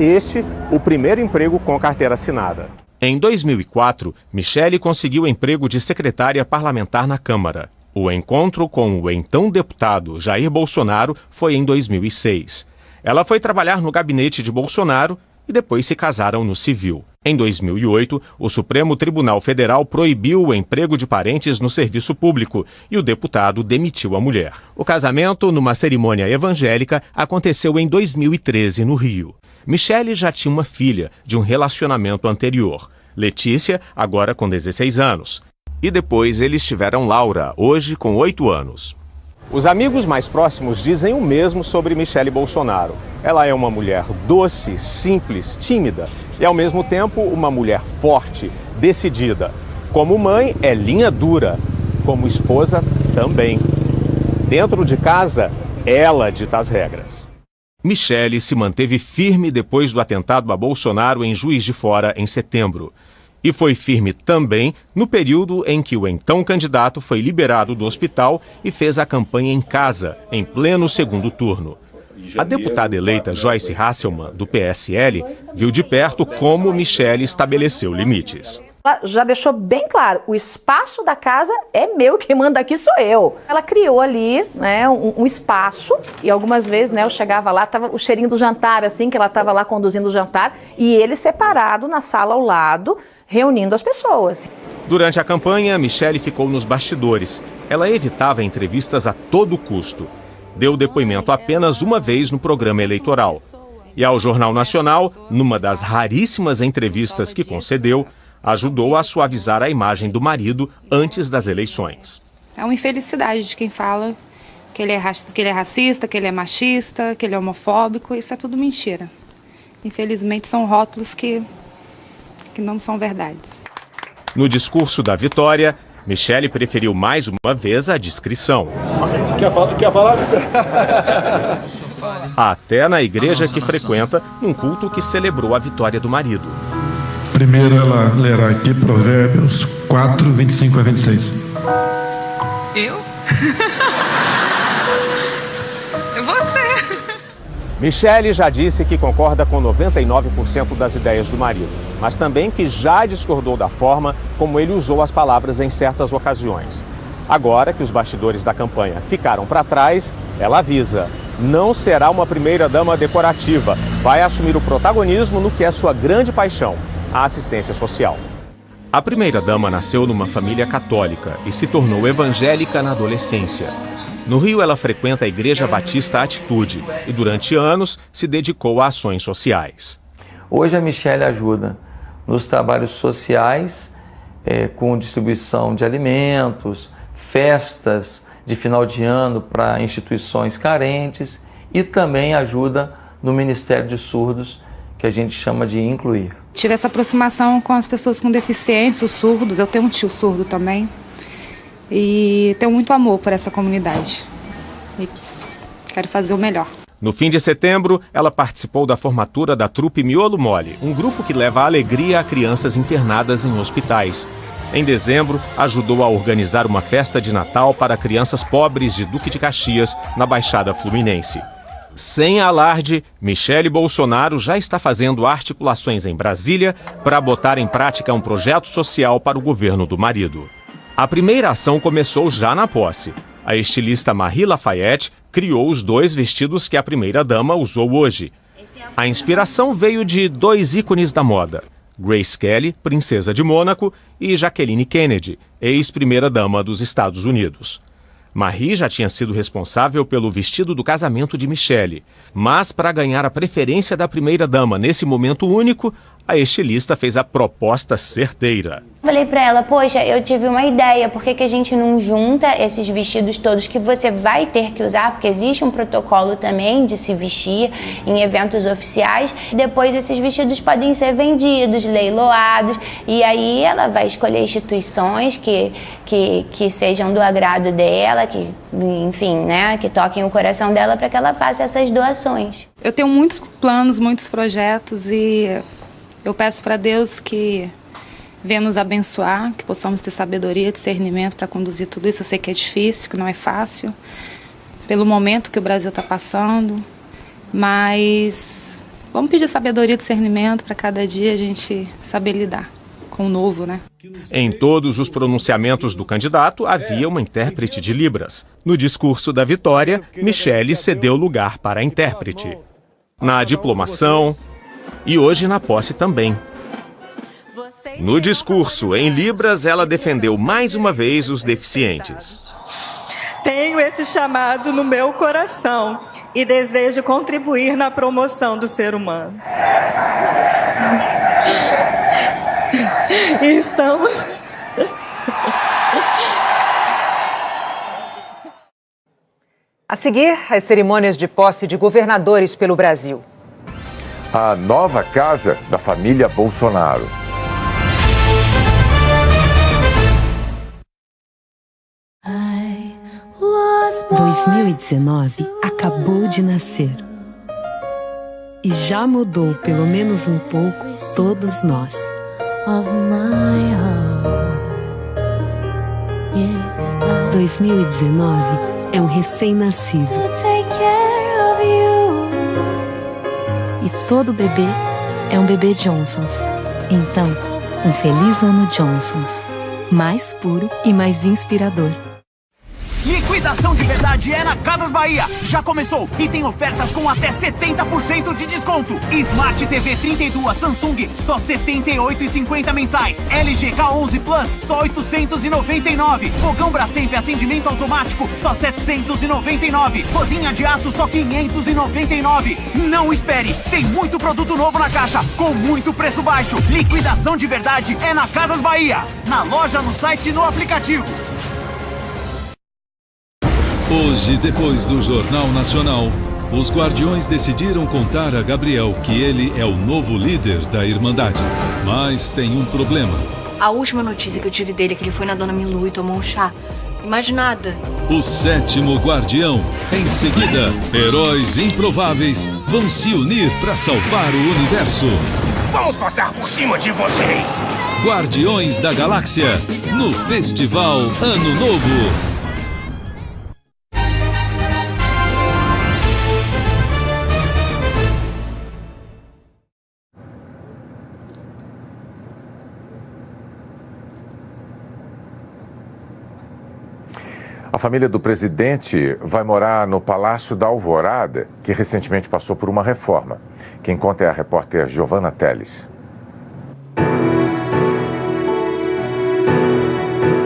o primeiro emprego com carteira assinada. Em 2004, Michele conseguiu emprego de secretária parlamentar na Câmara. O encontro com o então deputado Jair Bolsonaro foi em 2006. Ela foi trabalhar no gabinete de Bolsonaro e depois se casaram no civil. Em 2008, o Supremo Tribunal Federal proibiu o emprego de parentes no serviço público e o deputado demitiu a mulher. O casamento, numa cerimônia evangélica, aconteceu em 2013 no Rio. Michele já tinha uma filha de um relacionamento anterior, Letícia, agora com 16 anos. E depois eles tiveram Laura, hoje com 8 anos. Os amigos mais próximos dizem o mesmo sobre Michele Bolsonaro. Ela é uma mulher doce, simples, tímida e, ao mesmo tempo, uma mulher forte, decidida. Como mãe, é linha dura. Como esposa, também. Dentro de casa, ela dita as regras. Michele se manteve firme depois do atentado a Bolsonaro em Juiz de Fora, em setembro. E foi firme também no período em que o então candidato foi liberado do hospital e fez a campanha em casa, em pleno segundo turno. A deputada eleita Joyce Hasselmann, do PSL, viu de perto como Michele estabeleceu limites. Ela já deixou bem claro, o espaço da casa é meu, quem manda aqui sou eu. Ela criou ali, né, um espaço e algumas vezes, né, eu chegava lá, tava o cheirinho do jantar, assim, que ela estava lá conduzindo o jantar, e ele separado na sala ao lado, reunindo as pessoas. Durante a campanha, Michele ficou nos bastidores. Ela evitava entrevistas a todo custo. Deu depoimento apenas uma vez no programa eleitoral. E ao Jornal Nacional, numa das raríssimas entrevistas que concedeu, ajudou a suavizar a imagem do marido antes das eleições. É uma infelicidade de quem fala que ele é racista, que ele é machista, que ele é homofóbico. Isso é tudo mentira. Infelizmente são rótulos que não são verdades. No discurso da vitória, Michele preferiu mais uma vez a discrição. Você quer falar? Até na igreja que frequenta, num culto que celebrou a vitória do marido. Primeiro ela lerá aqui Provérbios 4, 25 a 26. Eu? É você. Michele já disse que concorda com 99% das ideias do marido, mas também que já discordou da forma como ele usou as palavras em certas ocasiões. Agora que os bastidores da campanha ficaram para trás, ela avisa: não será uma primeira-dama decorativa, vai assumir o protagonismo no que é sua grande paixão, a assistência social. A primeira-dama nasceu numa família católica e se tornou evangélica na adolescência. No Rio, ela frequenta a Igreja Batista Atitude e, durante anos, se dedicou a ações sociais. Hoje, a Michele ajuda nos trabalhos sociais, com distribuição de alimentos, festas de final de ano para instituições carentes e também ajuda no Ministério de Surdos, que a gente chama de Incluir. Tive essa aproximação com as pessoas com deficiência, os surdos. Eu tenho um tio surdo também. E tenho muito amor por essa comunidade. E quero fazer o melhor. No fim de setembro, ela participou da formatura da trupe Miolo Mole, um grupo que leva alegria a crianças internadas em hospitais. Em dezembro, ajudou a organizar uma festa de Natal para crianças pobres de Duque de Caxias, na Baixada Fluminense. Sem alarde, Michele Bolsonaro já está fazendo articulações em Brasília para botar em prática um projeto social para o governo do marido. A primeira ação começou já na posse. A estilista Marie Lafayette criou os 2 vestidos que a primeira-dama usou hoje. A inspiração veio de 2 ícones da moda: Grace Kelly, princesa de Mônaco, e Jacqueline Kennedy, ex-primeira-dama dos Estados Unidos. Marie já tinha sido responsável pelo vestido do casamento de Michele, mas para ganhar a preferência da primeira-dama nesse momento único, a estilista fez a proposta certeira. Falei pra ela, poxa, eu tive uma ideia, por que a gente não junta esses vestidos todos que você vai ter que usar, porque existe um protocolo também de se vestir em eventos oficiais, depois esses vestidos podem ser vendidos, leiloados, e aí ela vai escolher instituições que sejam do agrado dela, que, enfim, né, que toquem o coração dela para que ela faça essas doações. Eu tenho muitos planos, muitos projetos e eu peço para Deus que venha nos abençoar, que possamos ter sabedoria, discernimento para conduzir tudo isso. Eu sei que é difícil, que não é fácil, pelo momento que o Brasil está passando, mas vamos pedir sabedoria e discernimento para cada dia a gente saber lidar com o novo, né? Em todos os pronunciamentos do candidato havia uma intérprete de Libras. No discurso da vitória, Michele cedeu lugar para a intérprete. Na diplomação e hoje na posse também. No discurso em Libras, ela defendeu mais uma vez os deficientes. Tenho esse chamado no meu coração e desejo contribuir na promoção do ser humano. E estamos... A seguir, as cerimônias de posse de governadores pelo Brasil. A nova casa da família Bolsonaro. Em 2019 acabou de nascer. E já mudou pelo menos um pouco todos nós. 2019 é um recém-nascido. E todo bebê é um bebê Johnson's. Então, um feliz ano Johnson's. Mais puro e mais inspirador. Liquidação de verdade é na Casas Bahia. Já começou e tem ofertas com até 70% de desconto. Smart TV 32 Samsung, só R$ 78,50 mensais. LG K11 Plus, só R$ 899. Fogão Brastemp acendimento automático, só R$ 799. Cozinha de aço, só R$ 599. Não espere, tem muito produto novo na caixa, com muito preço baixo. Liquidação de verdade é na Casas Bahia. Na loja, no site e no aplicativo. Hoje, depois do Jornal Nacional, os Guardiões decidiram contar a Gabriel que ele é o novo líder da Irmandade. Mas tem um problema. A última notícia que eu tive dele é que ele foi na Dona Milu e tomou um chá. Mais nada. O 7º Guardião. Em seguida, heróis improváveis vão se unir para salvar o universo. Vamos passar por cima de vocês! Guardiões da Galáxia, no Festival Ano Novo. A família do presidente vai morar no Palácio da Alvorada, que recentemente passou por uma reforma. Quem conta é a repórter Giovana Teles.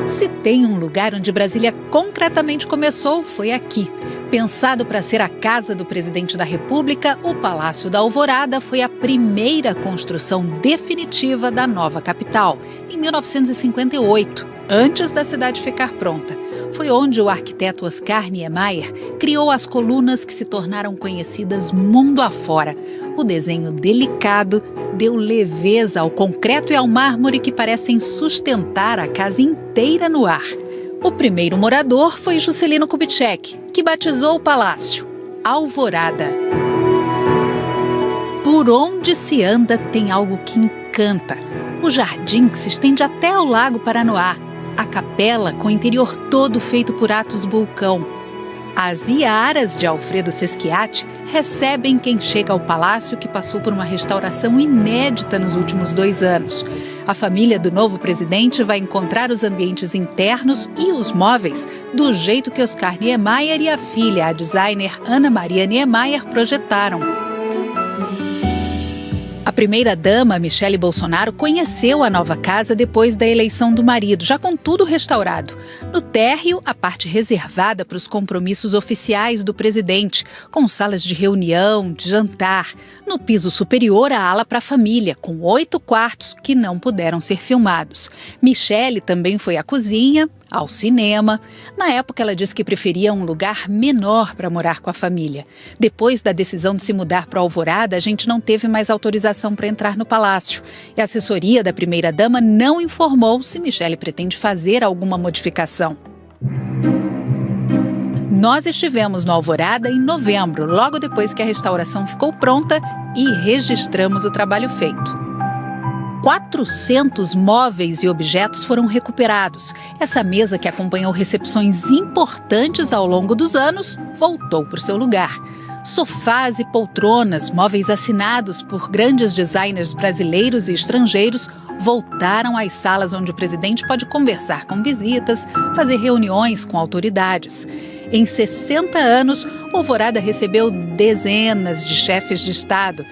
Se tem um lugar onde Brasília concretamente começou, foi aqui. Pensado para ser a casa do presidente da República, o Palácio da Alvorada foi a primeira construção definitiva da nova capital, em 1958, antes da cidade ficar pronta. Foi onde o arquiteto Oscar Niemeyer criou as colunas que se tornaram conhecidas mundo afora. O desenho delicado deu leveza ao concreto e ao mármore que parecem sustentar a casa inteira no ar. O primeiro morador foi Juscelino Kubitschek, que batizou o palácio Alvorada. Por onde se anda tem algo que encanta. O jardim que se estende até ao Lago Paranoá. A capela com o interior todo feito por Athos Bulcão. As iaras de Alfredo Sesquiati recebem quem chega ao palácio, que passou por uma restauração inédita nos últimos 2 anos. A família do novo presidente vai encontrar os ambientes internos e os móveis do jeito que Oscar Niemeyer e a filha, a designer Ana Maria Niemeyer, projetaram. A primeira-dama, Michele Bolsonaro, conheceu a nova casa depois da eleição do marido, já com tudo restaurado. No térreo, a parte reservada para os compromissos oficiais do presidente, com salas de reunião, de jantar. No piso superior, a ala para a família, com 8 quartos que não puderam ser filmados. Michele também foi à cozinha, ao cinema. Na época, ela disse que preferia um lugar menor para morar com a família. Depois da decisão de se mudar para Alvorada, a gente não teve mais autorização para entrar no palácio. E a assessoria da primeira-dama não informou se Michele pretende fazer alguma modificação. Nós estivemos no Alvorada em novembro, logo depois que a restauração ficou pronta, e registramos o trabalho feito. 400 móveis e objetos foram recuperados. Essa mesa, que acompanhou recepções importantes ao longo dos anos, voltou para o seu lugar. Sofás e poltronas, móveis assinados por grandes designers brasileiros e estrangeiros, voltaram às salas onde o presidente pode conversar com visitas, fazer reuniões com autoridades. Em 60 anos, Alvorada recebeu dezenas de chefes de Estado.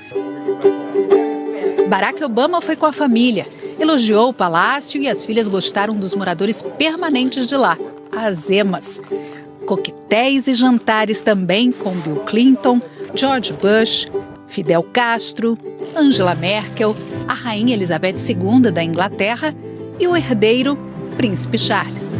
Barack Obama foi com a família, elogiou o palácio e as filhas gostaram dos moradores permanentes de lá, as emas. Coquetéis e jantares também com Bill Clinton, George Bush, Fidel Castro, Angela Merkel, a rainha Elizabeth II da Inglaterra e o herdeiro, Príncipe Charles.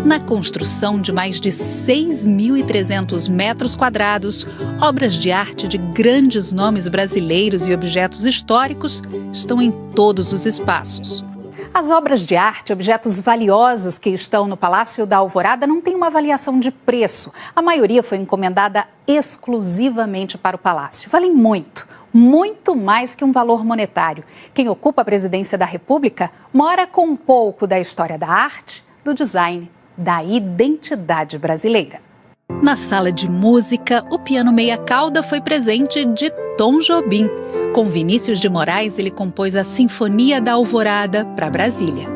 Na construção de mais de 6.300 metros quadrados, obras de arte de grandes nomes brasileiros e objetos históricos estão em todos os espaços. As obras de arte, objetos valiosos que estão no Palácio da Alvorada, não têm uma avaliação de preço. A maioria foi encomendada exclusivamente para o palácio. Valem muito, muito mais que um valor monetário. Quem ocupa a presidência da República mora com um pouco da história da arte, do design, da identidade brasileira. Na sala de música, o piano meia cauda foi presente de Tom Jobim. Com Vinícius de Moraes, ele compôs a Sinfonia da Alvorada para Brasília.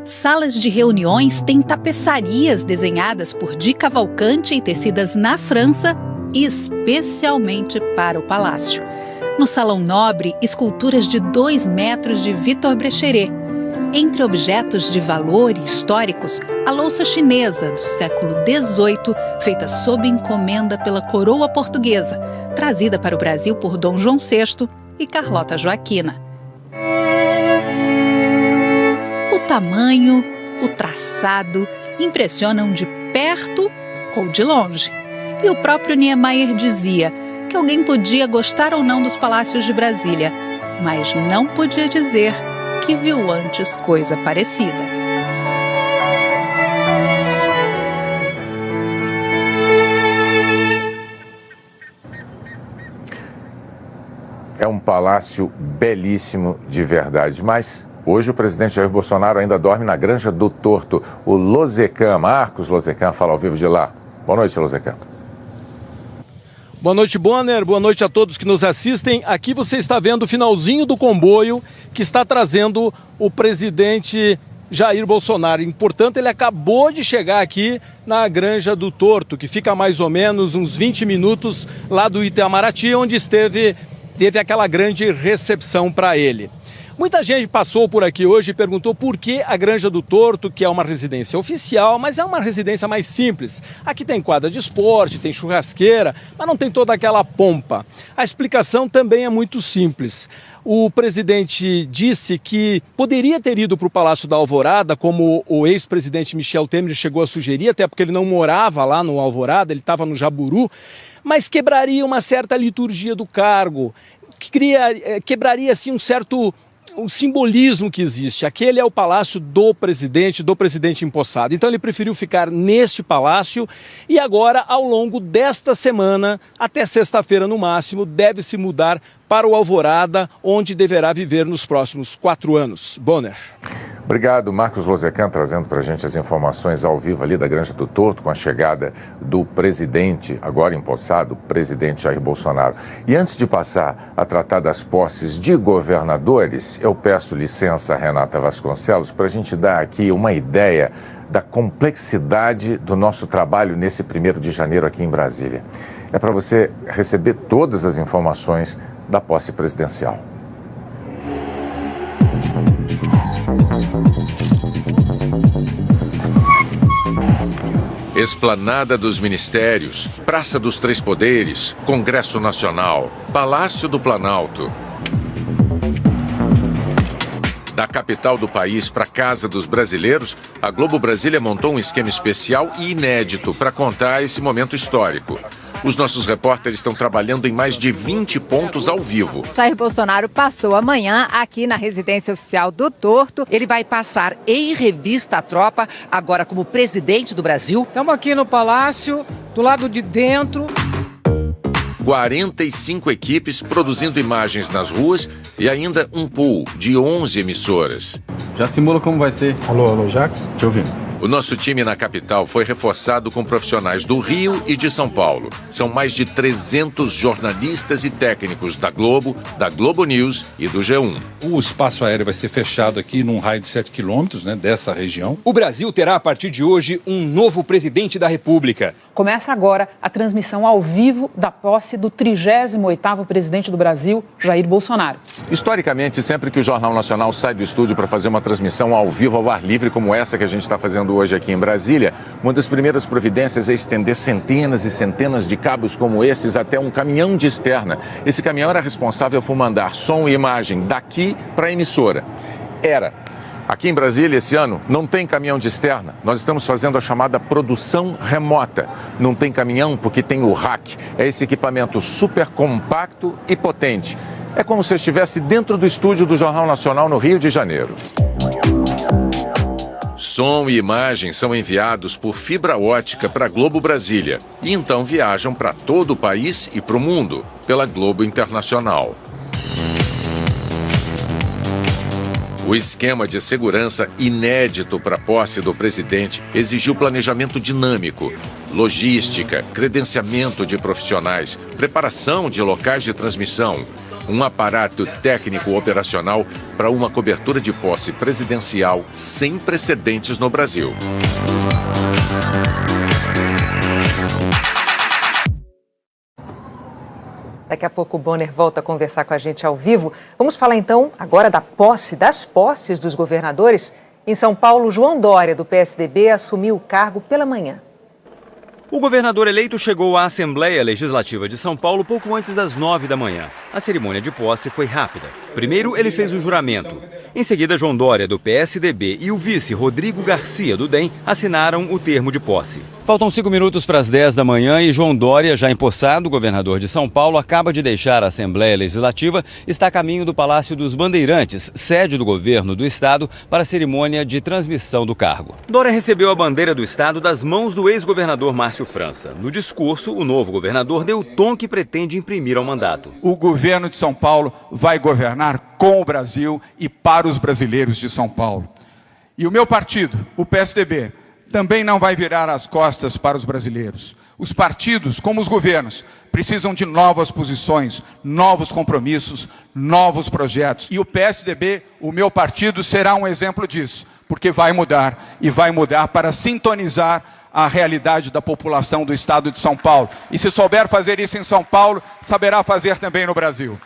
Salas de reuniões têm tapeçarias desenhadas por Di Cavalcanti e tecidas na França, especialmente para o palácio. No Salão Nobre, esculturas de 2 metros de Victor Brecheret. Entre objetos de valor e históricos, a louça chinesa do século XVIII, feita sob encomenda pela coroa portuguesa, trazida para o Brasil por Dom João VI e Carlota Joaquina. O tamanho, o traçado impressionam de perto ou de longe. E o próprio Niemeyer dizia que alguém podia gostar ou não dos palácios de Brasília, mas não podia dizer que viu antes coisa parecida. É um palácio belíssimo de verdade, mas hoje o presidente Jair Bolsonaro ainda dorme na Granja do Torto. O Lozecan, Marcos Lozecan, fala ao vivo de lá. Boa noite, Lozecan. Boa noite, Bonner. Boa noite a todos que nos assistem. Aqui você está vendo o finalzinho do comboio que está trazendo o presidente Jair Bolsonaro. E, portanto, ele acabou de chegar aqui na Granja do Torto, que fica a mais ou menos uns 20 minutos lá do Itamaraty, onde teve aquela grande recepção para ele. Muita gente passou por aqui hoje e perguntou por que a Granja do Torto, que é uma residência oficial, mas é uma residência mais simples. Aqui tem quadra de esporte, tem churrasqueira, mas não tem toda aquela pompa. A explicação também é muito simples. O presidente disse que poderia ter ido para o Palácio da Alvorada, como o ex-presidente Michel Temer chegou a sugerir, até porque ele não morava lá no Alvorada, ele estava no Jaburu, mas quebraria uma certa liturgia do cargo, quebraria assim um certo o simbolismo que existe. Aquele é o palácio do presidente empossado. Então ele preferiu ficar neste palácio e agora, ao longo desta semana, até sexta-feira no máximo, deve se mudar para o Alvorada, onde deverá viver nos próximos 4 anos. Bonner. Obrigado, Marcos Lozecan, trazendo para a gente as informações ao vivo ali da Granja do Torto, com a chegada do presidente, agora empossado, presidente Jair Bolsonaro. E antes de passar a tratar das posses de governadores, eu peço licença, Renata Vasconcelos, para a gente dar aqui uma ideia da complexidade do nosso trabalho nesse 1º de janeiro aqui em Brasília. É para você receber todas as informações da posse presidencial. Esplanada dos Ministérios, Praça dos Três Poderes, Congresso Nacional, Palácio do Planalto. Da capital do país para a Casa dos Brasileiros, a Globo Brasília montou um esquema especial e inédito para contar esse momento histórico. Os nossos repórteres estão trabalhando em mais de 20 pontos ao vivo. Jair Bolsonaro passou amanhã aqui na residência oficial do Torto. Ele vai passar em revista a tropa, agora como presidente do Brasil. Estamos aqui no Palácio, do lado de dentro. 45 equipes produzindo imagens nas ruas e ainda um pool de 11 emissoras. Já simula como vai ser. Alô, Jax? Te ouvindo. O nosso time na capital foi reforçado com profissionais do Rio e de São Paulo. São mais de 300 jornalistas e técnicos da Globo News e do G1. O espaço aéreo vai ser fechado aqui num raio de 7 quilômetros, dessa região. O Brasil terá, a partir de hoje, um novo presidente da República. Começa agora a transmissão ao vivo da posse do 38º presidente do Brasil, Jair Bolsonaro. Historicamente, sempre que o Jornal Nacional sai do estúdio para fazer uma transmissão ao vivo, ao ar livre, como essa que a gente está fazendo hoje aqui em Brasília, uma das primeiras providências é estender centenas e centenas de cabos como esses até um caminhão de externa. Esse caminhão era responsável por mandar som e imagem daqui para a emissora. Aqui em Brasília, esse ano, não tem caminhão de externa. Nós estamos fazendo a chamada produção remota. Não tem caminhão porque tem o rack. É esse equipamento super compacto e potente. É como se eu estivesse dentro do estúdio do Jornal Nacional no Rio de Janeiro. Som e imagem são enviados por fibra ótica para a Globo Brasília e então viajam para todo o país e para o mundo pela Globo Internacional. O esquema de segurança inédito para a posse do presidente exigiu planejamento dinâmico, logística, credenciamento de profissionais, preparação de locais de transmissão, um aparato técnico operacional para uma cobertura de posse presidencial sem precedentes no Brasil. Daqui a pouco o Bonner volta a conversar com a gente ao vivo. Vamos falar então agora das posses dos governadores. Em São Paulo, João Dória, do PSDB, assumiu o cargo pela manhã. O governador eleito chegou à Assembleia Legislativa de São Paulo pouco antes das 9 da manhã. A cerimônia de posse foi rápida. Primeiro, ele fez o juramento. Em seguida, João Dória, do PSDB, e o vice Rodrigo Garcia, do DEM, assinaram o termo de posse. Faltam 5 minutos para as 10 da manhã e João Dória, já empossado, governador de São Paulo, acaba de deixar a Assembleia Legislativa, está a caminho do Palácio dos Bandeirantes, sede do governo do estado, para a cerimônia de transmissão do cargo. Dória recebeu a bandeira do estado das mãos do ex-governador Márcio França. No discurso, o novo governador deu o tom que pretende imprimir ao mandato. O governo de São Paulo vai governar com o Brasil e para os brasileiros de São Paulo. E o meu partido, o PSDB, também não vai virar as costas para os brasileiros. Os partidos, como os governos, precisam de novas posições, novos compromissos, novos projetos. E o PSDB, o meu partido, será um exemplo disso, porque vai mudar, e vai mudar para sintonizar a realidade da população do estado de São Paulo. E se souber fazer isso em São Paulo, saberá fazer também no Brasil.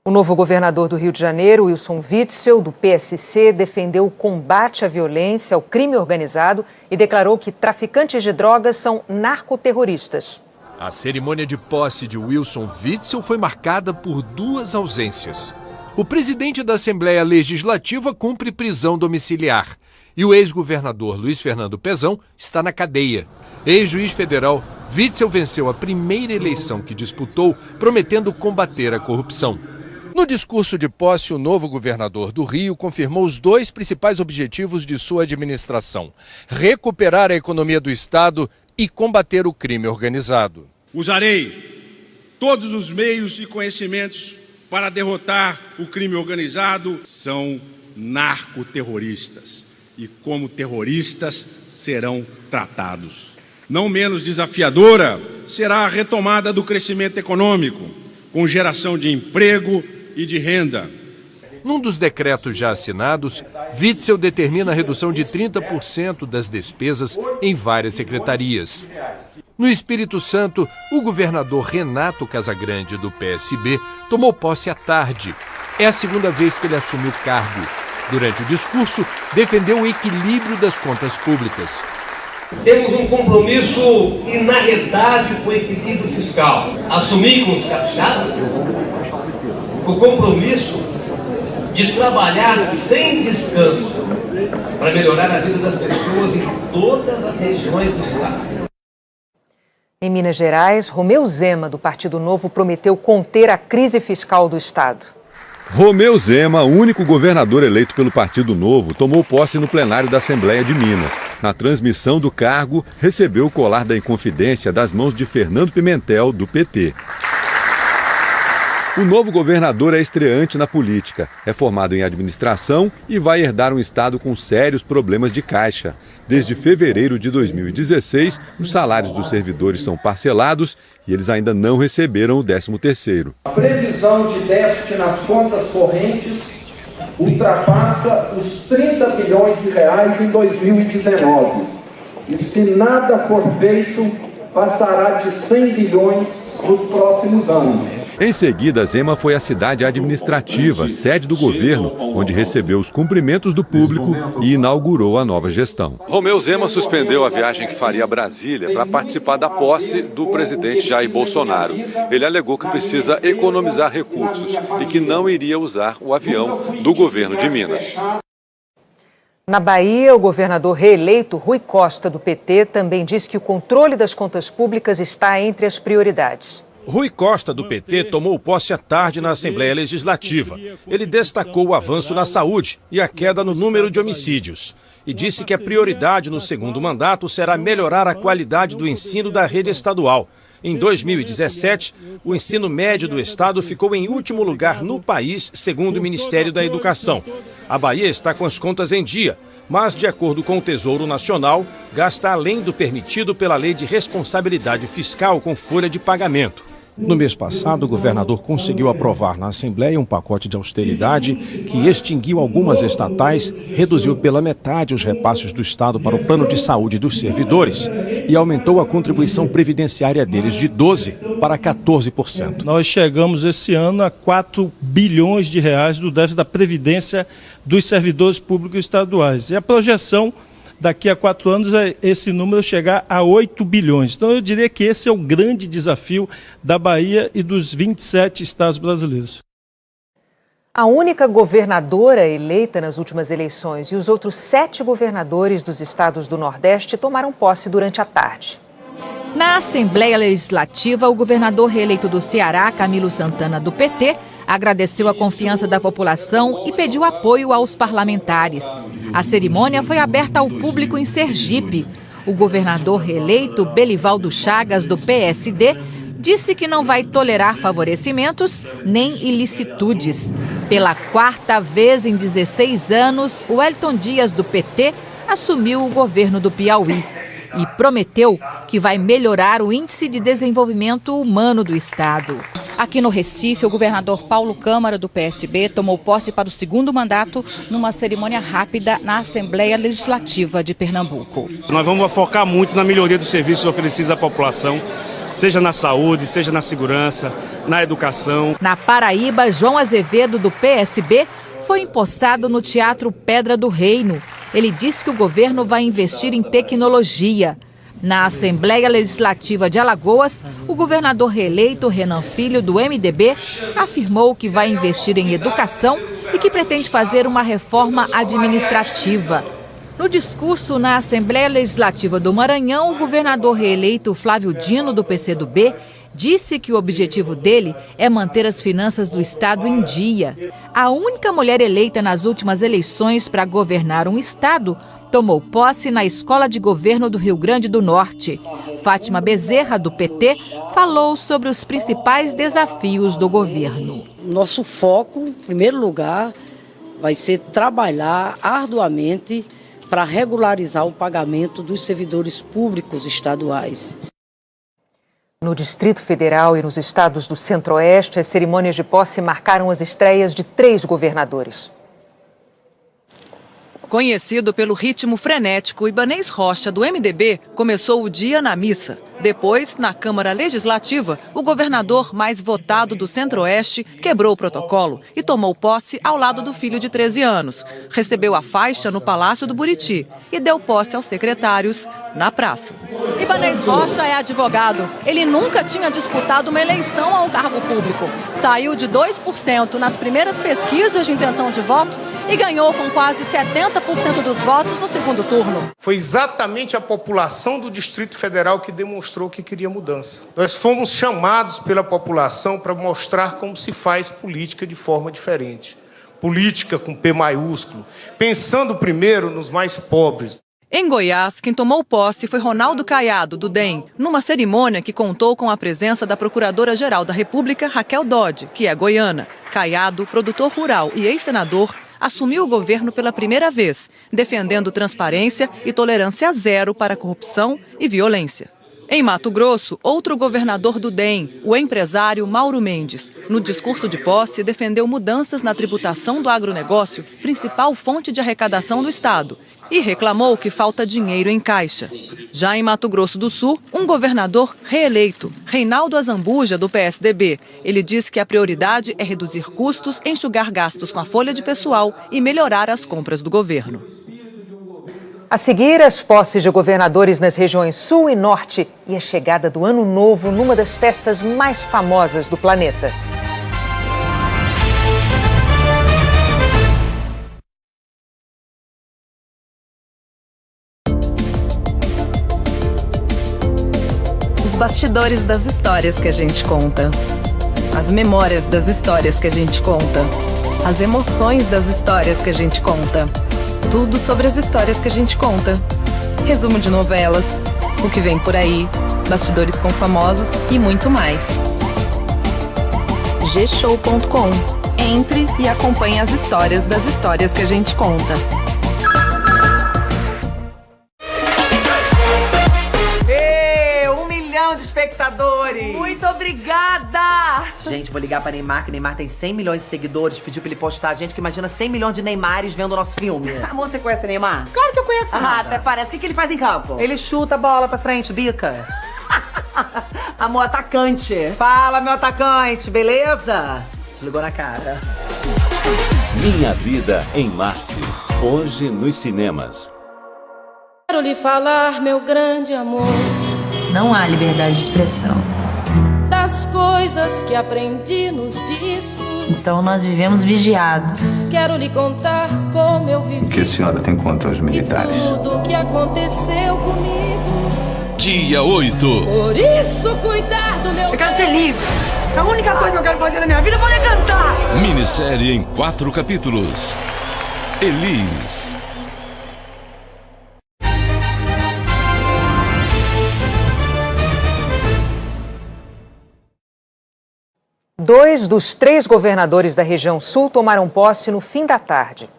O novo governador do Rio de Janeiro, Wilson Witzel, do PSC, defendeu o combate à violência, ao crime organizado e declarou que traficantes de drogas são narcoterroristas. A cerimônia de posse de Wilson Witzel foi marcada por duas ausências. O presidente da Assembleia Legislativa cumpre prisão domiciliar e o ex-governador Luiz Fernando Pezão está na cadeia. Ex-juiz federal, Witzel venceu a primeira eleição que disputou, prometendo combater a corrupção. No discurso de posse, o novo governador do Rio confirmou os dois principais objetivos de sua administração: recuperar a economia do estado e combater o crime organizado. Usarei todos os meios e conhecimentos para derrotar o crime organizado. São narcoterroristas e, como terroristas, serão tratados. Não menos desafiadora será a retomada do crescimento econômico, com geração de emprego e de renda. Num dos decretos já assinados, Witzel determina a redução de 30% das despesas em várias secretarias. No Espírito Santo, o governador Renato Casagrande, do PSB, tomou posse à tarde. É a segunda vez que ele assumiu o cargo. Durante o discurso, defendeu o equilíbrio das contas públicas. Temos um compromisso inarredável com o equilíbrio fiscal. Assumir com os capixabas o compromisso de trabalhar sem descanso para melhorar a vida das pessoas em todas as regiões do estado. Em Minas Gerais, Romeu Zema, do Partido Novo, prometeu conter a crise fiscal do estado. Romeu Zema, único governador eleito pelo Partido Novo, tomou posse no plenário da Assembleia de Minas. Na transmissão do cargo, recebeu o colar da Inconfidência das mãos de Fernando Pimentel, do PT. O novo governador é estreante na política, é formado em administração e vai herdar um estado com sérios problemas de caixa. Desde fevereiro de 2016, os salários dos servidores são parcelados e eles ainda não receberam o 13º. A previsão de déficit nas contas correntes ultrapassa os 30 bilhões de reais em 2019. E se nada for feito, passará de 100 bilhões nos próximos anos. Em seguida, Zema foi à cidade administrativa, sede do governo, onde recebeu os cumprimentos do público e inaugurou a nova gestão. Romeu Zema suspendeu a viagem que faria a Brasília para participar da posse do presidente Jair Bolsonaro. Ele alegou que precisa economizar recursos e que não iria usar o avião do governo de Minas. Na Bahia, o governador reeleito Rui Costa, do PT, também disse que o controle das contas públicas está entre as prioridades. Rui Costa, do PT, tomou posse à tarde na Assembleia Legislativa. Ele destacou o avanço na saúde e a queda no número de homicídios. E disse que a prioridade no segundo mandato será melhorar a qualidade do ensino da rede estadual. Em 2017, o ensino médio do estado ficou em último lugar no país, segundo o Ministério da Educação. A Bahia está com as contas em dia, mas, de acordo com o Tesouro Nacional, gasta além do permitido pela Lei de Responsabilidade Fiscal com folha de pagamento. No mês passado, o governador conseguiu aprovar na Assembleia um pacote de austeridade que extinguiu algumas estatais, reduziu pela metade os repasses do Estado para o plano de saúde dos servidores e aumentou a contribuição previdenciária deles de 12% para 14%. Nós chegamos esse ano a 4 bilhões de reais do déficit da Previdência dos servidores públicos estaduais. E a projeção daqui a 4 anos esse número chegar a 8 bilhões. Então eu diria que esse é o grande desafio da Bahia e dos 27 estados brasileiros. A única governadora eleita nas últimas eleições e os outros 7 governadores dos estados do Nordeste tomaram posse durante a tarde. Na Assembleia Legislativa, o governador reeleito do Ceará, Camilo Santana, do PT, agradeceu a confiança da população e pediu apoio aos parlamentares. A cerimônia foi aberta ao público em Sergipe. O governador reeleito, Belivaldo Chagas, do PSD, disse que não vai tolerar favorecimentos nem ilicitudes. Pela 4ª vez em 16 anos, o Wellington Dias, do PT, assumiu o governo do Piauí e prometeu que vai melhorar o índice de desenvolvimento humano do estado. Aqui no Recife, o governador Paulo Câmara, do PSB, tomou posse para o segundo mandato numa cerimônia rápida na Assembleia Legislativa de Pernambuco. Nós vamos focar muito na melhoria dos serviços oferecidos à população, seja na saúde, seja na segurança, na educação. Na Paraíba, João Azevedo, do PSB, foi empossado no Teatro Pedra do Reino. Ele disse que o governo vai investir em tecnologia. Na Assembleia Legislativa de Alagoas, o governador reeleito Renan Filho, do MDB, afirmou que vai investir em educação e que pretende fazer uma reforma administrativa. No discurso na Assembleia Legislativa do Maranhão, o governador reeleito Flávio Dino, do PCdoB, disse que o objetivo dele é manter as finanças do estado em dia. A única mulher eleita nas últimas eleições para governar um estado tomou posse na Escola de Governo do Rio Grande do Norte. Fátima Bezerra, do PT, falou sobre os principais desafios do governo. Nosso foco, em primeiro lugar, vai ser trabalhar arduamente para regularizar o pagamento dos servidores públicos estaduais. No Distrito Federal e nos estados do Centro-Oeste, as cerimônias de posse marcaram as estreias de 3 governadores. Conhecido pelo ritmo frenético, Ibanez Rocha, do MDB, começou o dia na missa. Depois, na Câmara Legislativa, o governador mais votado do Centro-Oeste quebrou o protocolo e tomou posse ao lado do filho de 13 anos. Recebeu a faixa no Palácio do Buriti e deu posse aos secretários na praça. Ibanez Rocha é advogado. Ele nunca tinha disputado uma eleição a um cargo público. Saiu de 2% nas primeiras pesquisas de intenção de voto e ganhou com quase 70% dos votos no segundo turno. Foi exatamente a população do Distrito Federal que demonstrou que queria mudança. Nós fomos chamados pela população para mostrar como se faz política de forma diferente. Política com P maiúsculo, pensando primeiro nos mais pobres. Em Goiás, quem tomou posse foi Ronaldo Caiado, do DEM, numa cerimônia que contou com a presença da Procuradora-Geral da República, Raquel Dodge, que é goiana. Caiado, produtor rural e ex-senador, assumiu o governo pela primeira vez, defendendo transparência e tolerância zero para corrupção e violência. Em Mato Grosso, outro governador do DEM, o empresário Mauro Mendes, no discurso de posse, defendeu mudanças na tributação do agronegócio, principal fonte de arrecadação do Estado, e reclamou que falta dinheiro em caixa. Já em Mato Grosso do Sul, um governador reeleito, Reinaldo Azambuja, do PSDB. Ele diz que a prioridade é reduzir custos, enxugar gastos com a folha de pessoal e melhorar as compras do governo. A seguir, as posses de governadores nas regiões Sul e Norte e a chegada do Ano Novo numa das festas mais famosas do planeta. Os bastidores das histórias que a gente conta. As memórias das histórias que a gente conta. As emoções das histórias que a gente conta. Tudo sobre as histórias que a gente conta. Resumo de novelas, o que vem por aí, bastidores com famosos e muito mais. gshow.com. Entre e acompanhe as histórias das histórias que a gente conta. De espectadores. Muito obrigada! Gente, vou ligar pra Neymar, que Neymar tem 100 milhões de seguidores. Pediu pra ele postar. Gente, que imagina 100 milhões de Neymares vendo o nosso filme. Amor, você conhece Neymar? Claro que eu conheço. Até parece. O que ele faz em campo? Ele chuta a bola pra frente, bica. Amor, atacante. Fala, meu atacante, beleza? Ligou na cara. Minha Vida em Marte. Hoje nos cinemas. Quero lhe falar, meu grande amor. Não há liberdade de expressão. Das coisas que aprendi nos discos. Então nós vivemos vigiados. Quero lhe contar como eu vivi. O que a senhora tem contra os militares? E tudo o que aconteceu comigo. Dia 8. Por isso, cuidar do meu... Eu quero ser livre. A única coisa que eu quero fazer na minha vida é poder cantar. Minissérie em 4 capítulos. Elis. Dois dos 3 governadores da região sul tomaram posse no fim da tarde.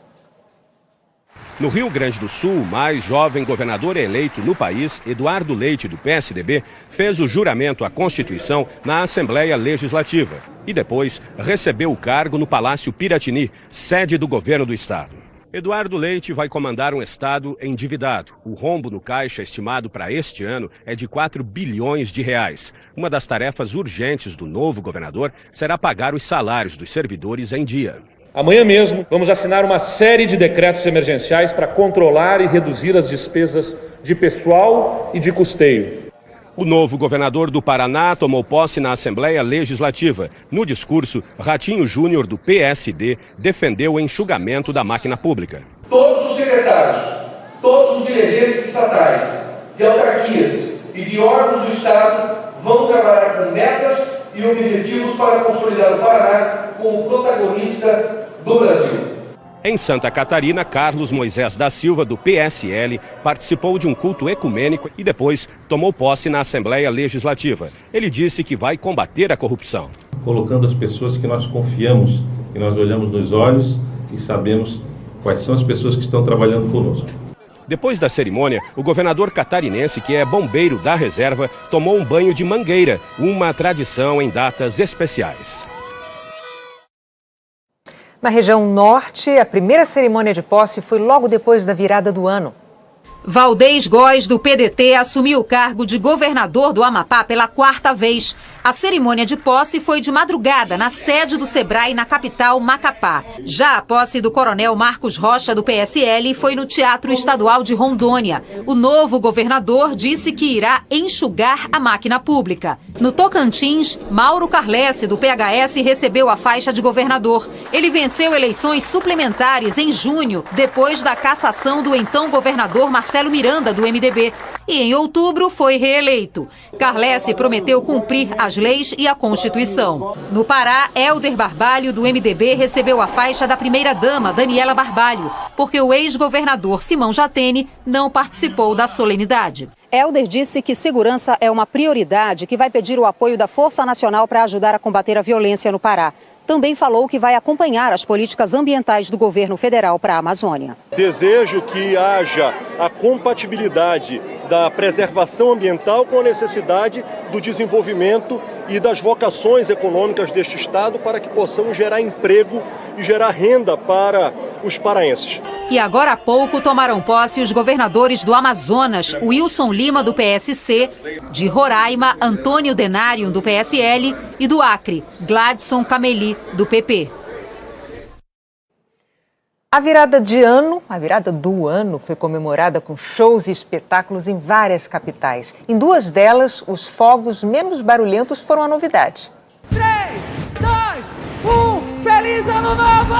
No Rio Grande do Sul, o mais jovem governador eleito no país, Eduardo Leite, do PSDB, fez o juramento à Constituição na Assembleia Legislativa e depois recebeu o cargo no Palácio Piratini, sede do governo do estado. Eduardo Leite vai comandar um estado endividado. O rombo no caixa estimado para este ano é de 4 bilhões de reais. Uma das tarefas urgentes do novo governador será pagar os salários dos servidores em dia. Amanhã mesmo vamos assinar uma série de decretos emergenciais para controlar e reduzir as despesas de pessoal e de custeio. O novo governador do Paraná tomou posse na Assembleia Legislativa. No discurso, Ratinho Júnior, do PSD, defendeu o enxugamento da máquina pública. Todos os secretários, todos os dirigentes estatais, de autarquias e de órgãos do Estado vão trabalhar com metas e objetivos para consolidar o Paraná como protagonista do Brasil. Em Santa Catarina, Carlos Moisés da Silva, do PSL, participou de um culto ecumênico e depois tomou posse na Assembleia Legislativa. Ele disse que vai combater a corrupção. Colocando as pessoas que nós confiamos, que nós olhamos nos olhos e sabemos quais são as pessoas que estão trabalhando conosco. Depois da cerimônia, o governador catarinense, que é bombeiro da reserva, tomou um banho de mangueira, uma tradição em datas especiais. Na região norte, a primeira cerimônia de posse foi logo depois da virada do ano. Valdez Góes, do PDT, assumiu o cargo de governador do Amapá pela 4ª vez. A cerimônia de posse foi de madrugada na sede do Sebrae, na capital, Macapá. Já a posse do coronel Marcos Rocha, do PSL, foi no Teatro Estadual de Rondônia. O novo governador disse que irá enxugar a máquina pública. No Tocantins, Mauro Carlesse, do PHS, recebeu a faixa de governador. Ele venceu eleições suplementares em junho, depois da cassação do então governador Marcelo Miranda, do MDB. E em outubro foi reeleito. Carlesse prometeu cumprir as leis e a Constituição. No Pará, Helder Barbalho, do MDB, recebeu a faixa da primeira-dama, Daniela Barbalho, porque o ex-governador Simão Jatene não participou da solenidade. Helder disse que segurança é uma prioridade, que vai pedir o apoio da Força Nacional para ajudar a combater a violência no Pará. Também falou que vai acompanhar as políticas ambientais do governo federal para a Amazônia. Desejo que haja a compatibilidade da preservação ambiental com a necessidade do desenvolvimento e das vocações econômicas deste estado para que possamos gerar emprego e gerar renda para os paraenses. E agora há pouco tomaram posse os governadores do Amazonas, Wilson Lima, do PSC, de Roraima, Antônio Denário, do PSL, e do Acre, Gladson Cameli, do PP. A virada do ano, foi comemorada com shows e espetáculos em várias capitais. Em 2 delas, os fogos menos barulhentos foram a novidade. 3, 2, 1, Feliz Ano Novo!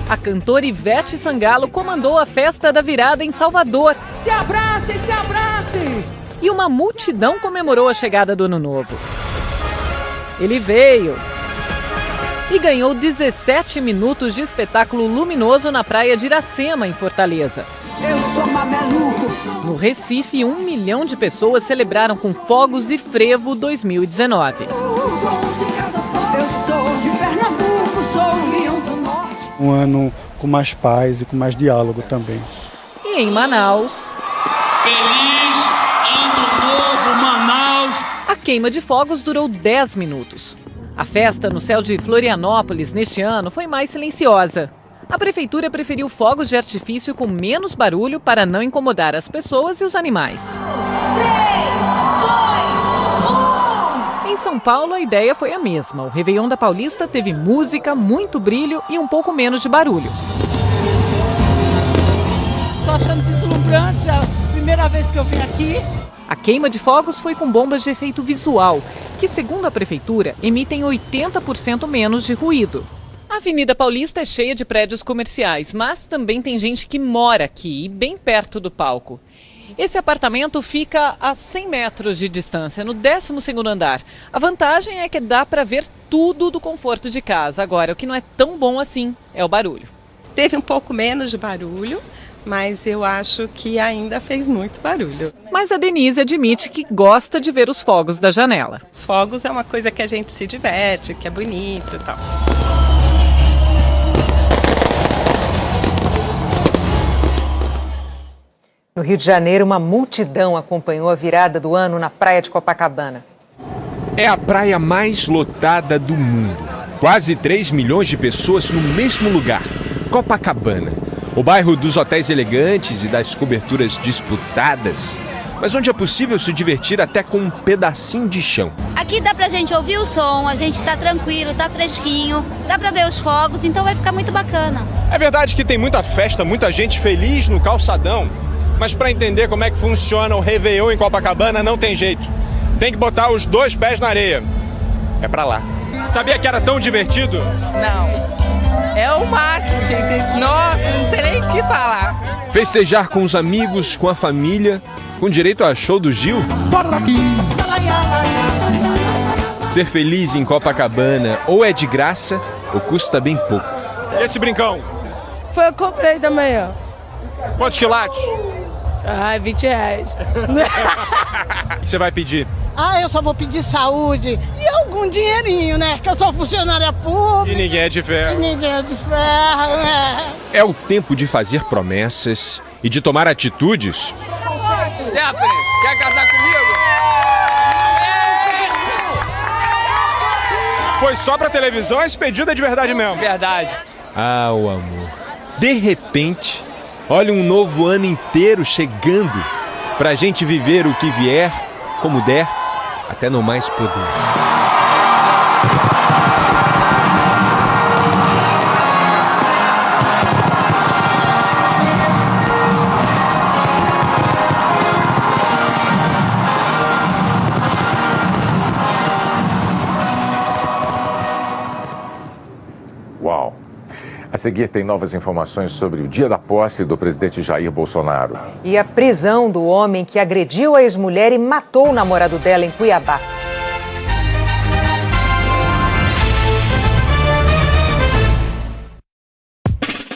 A cantora Ivete Sangalo comandou a festa da virada em Salvador. Se abracem, se abracem! E uma multidão comemorou a chegada do Ano Novo. Ele veio e ganhou 17 minutos de espetáculo luminoso na praia de Iracema, em Fortaleza. Eu sou mameluco. No Recife, 1 milhão de pessoas celebraram com fogos e frevo 2019. Eu sou de Pernambuco, sou o Leão do Norte. Um ano com mais paz e com mais diálogo também. E em Manaus... Feliz Ano Novo, Manaus! A queima de fogos durou 10 minutos. A festa no céu de Florianópolis neste ano foi mais silenciosa. A prefeitura preferiu fogos de artifício com menos barulho para não incomodar as pessoas e os animais. 3, 2, 1. Em São Paulo, a ideia foi a mesma. O Réveillon da Paulista teve música, muito brilho e um pouco menos de barulho. Tô achando deslumbrante, é a primeira vez que eu vim aqui. A queima de fogos foi com bombas de efeito visual, que, segundo a prefeitura, emitem 80% menos de ruído. A Avenida Paulista é cheia de prédios comerciais, mas também tem gente que mora aqui, bem perto do palco. Esse apartamento fica a 100 metros de distância, no 12º andar. A vantagem é que dá para ver tudo do conforto de casa. Agora, o que não é tão bom assim é o barulho. Teve um pouco menos de barulho, mas eu acho que ainda fez muito barulho. Mas a Denise admite que gosta de ver os fogos da janela. Os fogos é uma coisa que a gente se diverte, que é bonito e tal. No Rio de Janeiro, uma multidão acompanhou a virada do ano na praia de Copacabana. É a praia mais lotada do mundo. Quase 3 milhões de pessoas no mesmo lugar, Copacabana. O bairro dos hotéis elegantes e das coberturas disputadas, mas onde é possível se divertir até com um pedacinho de chão. Aqui dá pra gente ouvir o som, a gente tá tranquilo, tá fresquinho, dá pra ver os fogos, então vai ficar muito bacana. É verdade que tem muita festa, muita gente feliz no calçadão, mas para entender como é que funciona o Réveillon em Copacabana não tem jeito. Tem que botar os 2 pés na areia. É pra lá. Sabia que era tão divertido? Não. É o máximo, gente. Nossa, não sei nem o que falar. Festejar com os amigos, com a família, com direito a show do Gil. Bora daqui! Ser feliz em Copacabana ou é de graça ou custa bem pouco. E esse brincão? Foi eu que comprei também, ó. Quantos quilates? Ai, 20 reais. O que você vai pedir? Eu só vou pedir saúde e algum dinheirinho, né? Que eu sou funcionária pública. E ninguém é de ferro. Né? É o tempo de fazer promessas e de tomar atitudes. Stephanie, quer casar comigo? Foi só pra televisão, esse pedido é de verdade mesmo. Verdade. Ah, o amor. De repente, Olha, um novo ano inteiro chegando pra gente viver o que vier, como der, até no mais poder. Uau! A seguir tem novas informações sobre o dia da posse do presidente Jair Bolsonaro. E a prisão do homem que agrediu a ex-mulher e matou o namorado dela em Cuiabá.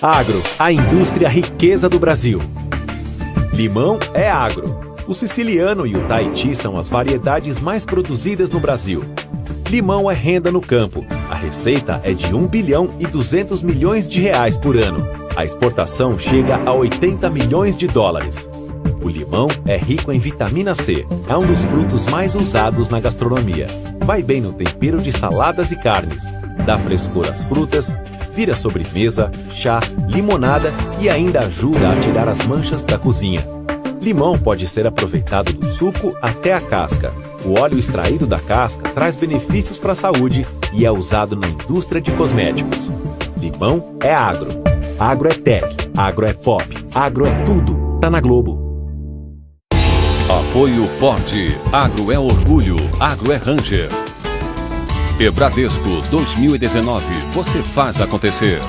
Agro, a indústria riqueza do Brasil. Limão é agro. O siciliano e o Tahiti são as variedades mais produzidas no Brasil. Limão é renda no campo. A receita é de 1 bilhão e 200 milhões de reais por ano. A exportação chega a 80 milhões de dólares. O limão é rico em vitamina C. É um dos frutos mais usados na gastronomia. Vai bem no tempero de saladas e carnes. Dá frescor às frutas, vira sobremesa, chá, limonada e ainda ajuda a tirar as manchas da cozinha. Limão pode ser aproveitado do suco até a casca. O óleo extraído da casca traz benefícios para a saúde e é usado na indústria de cosméticos. Limão é agro. Agro é tech. Agro é pop. Agro é tudo. Tá na Globo. Apoio forte. Agro é orgulho. Agro é Ranger. E Bradesco 2019. Você faz acontecer.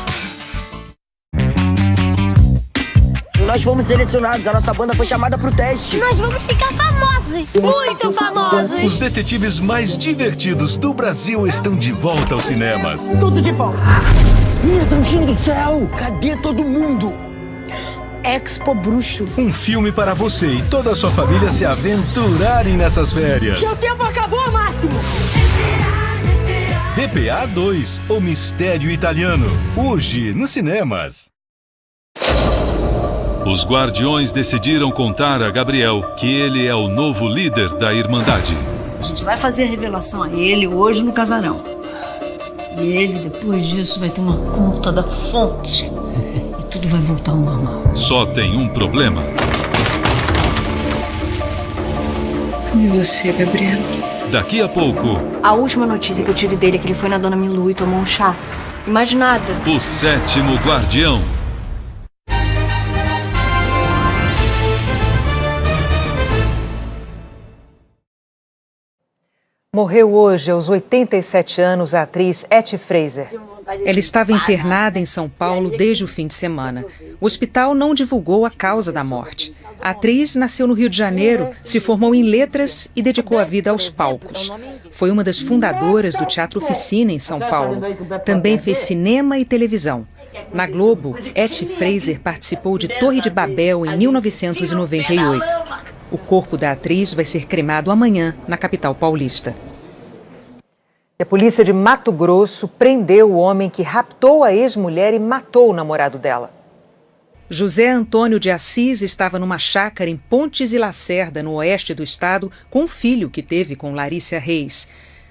Nós fomos selecionados, a nossa banda foi chamada pro teste. Nós vamos ficar famosos, muito famosos. Os detetives mais divertidos do Brasil estão de volta aos cinemas. Tudo de bom. Minha santinho do céu, cadê todo mundo? Expo Bruxo. Um filme para você e toda a sua família se aventurarem nessas férias. Seu tempo acabou, Máximo. DPA 2, O Mistério Italiano. Hoje, nos cinemas. Os Guardiões decidiram contar a Gabriel que ele é o novo líder da Irmandade. A gente vai fazer a revelação a ele hoje no casarão. E ele, depois disso, vai ter uma conta da fonte. E tudo vai voltar ao normal. Só tem um problema. Cadê você, Gabriel? Daqui a pouco, A última notícia que eu tive dele é que ele foi na Dona Milu e tomou um chá. E mais nada. o 7º Guardião. Morreu hoje, aos 87 anos, a atriz Etty Fraser. Ela estava internada em São Paulo desde o fim de semana. O hospital não divulgou a causa da morte. A atriz nasceu no Rio de Janeiro, se formou em letras e dedicou a vida aos palcos. Foi uma das fundadoras do Teatro Oficina em São Paulo. Também fez cinema e televisão. Na Globo, Etty Fraser participou de Torre de Babel em 1998. O corpo da atriz vai ser cremado amanhã na capital paulista. A polícia de Mato Grosso prendeu o homem que raptou a ex-mulher e matou o namorado dela. José Antônio de Assis estava numa chácara em Pontes e Lacerda, no oeste do estado, com um filho que teve com Larícia Reis.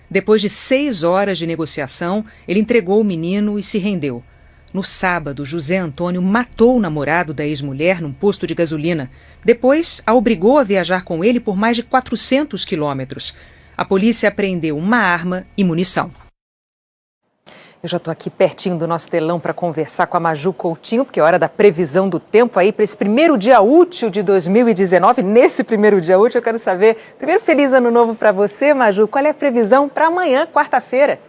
Depois de 6 horas de negociação, ele entregou o menino e se rendeu. No sábado, José Antônio matou o namorado da ex-mulher num posto de gasolina. Depois, a obrigou a viajar com ele por mais de 400 quilômetros. A polícia apreendeu uma arma e munição. Eu já estou aqui pertinho do nosso telão para conversar com a Maju Coutinho, porque é hora da previsão do tempo aí para esse primeiro dia útil de 2019. Nesse primeiro dia útil, eu quero saber, primeiro, feliz ano novo para você, Maju. Qual é a previsão para amanhã, quarta-feira?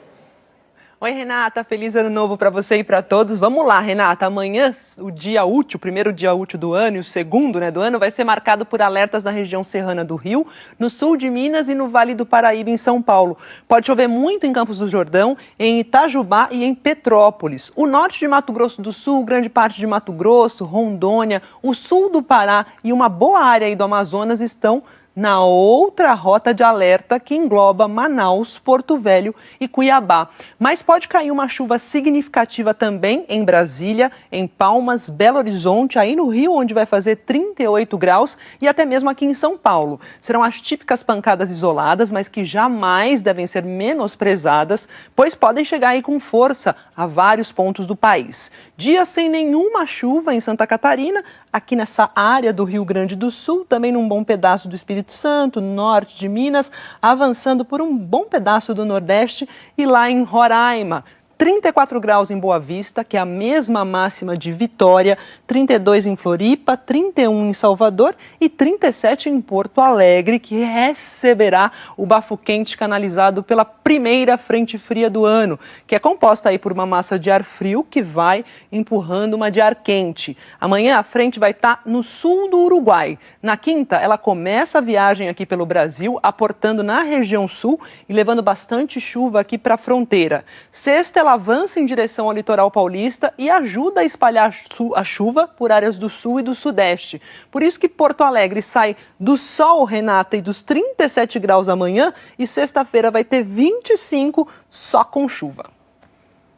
Oi, Renata, feliz ano novo para você e para todos. Vamos lá, Renata, amanhã o dia útil, o primeiro dia útil do ano e o segundo, do ano, vai ser marcado por alertas na região serrana do Rio, no sul de Minas e no Vale do Paraíba, em São Paulo. Pode chover muito em Campos do Jordão, em Itajubá e em Petrópolis. O norte de Mato Grosso do Sul, grande parte de Mato Grosso, Rondônia, o sul do Pará e uma boa área aí do Amazonas estão na outra rota de alerta que engloba Manaus, Porto Velho e Cuiabá. Mas pode cair uma chuva significativa também em Brasília, em Palmas, Belo Horizonte, aí no Rio, onde vai fazer 38 graus, e até mesmo aqui em São Paulo. Serão as típicas pancadas isoladas, mas que jamais devem ser menosprezadas, pois podem chegar aí com força a vários pontos do país. Dia sem nenhuma chuva em Santa Catarina, aqui nessa área do Rio Grande do Sul, também num bom pedaço do Espírito Santo, norte de Minas, avançando por um bom pedaço do Nordeste e lá em Roraima. 34 graus em Boa Vista, que é a mesma máxima de Vitória, 32 em Floripa, 31 em Salvador e 37 em Porto Alegre, que receberá o bafo quente canalizado pela primeira frente fria do ano, que é composta aí por uma massa de ar frio que vai empurrando uma de ar quente. Amanhã a frente vai estar no sul do Uruguai. Na quinta, ela começa a viagem aqui pelo Brasil, aportando na região sul e levando bastante chuva aqui para a fronteira. Sexta, ela avança em direção ao litoral paulista e ajuda a espalhar a chuva por áreas do sul e do sudeste. Por isso que Porto Alegre sai do sol, Renata, e dos 37 graus amanhã, e sexta-feira vai ter 25 só com chuva.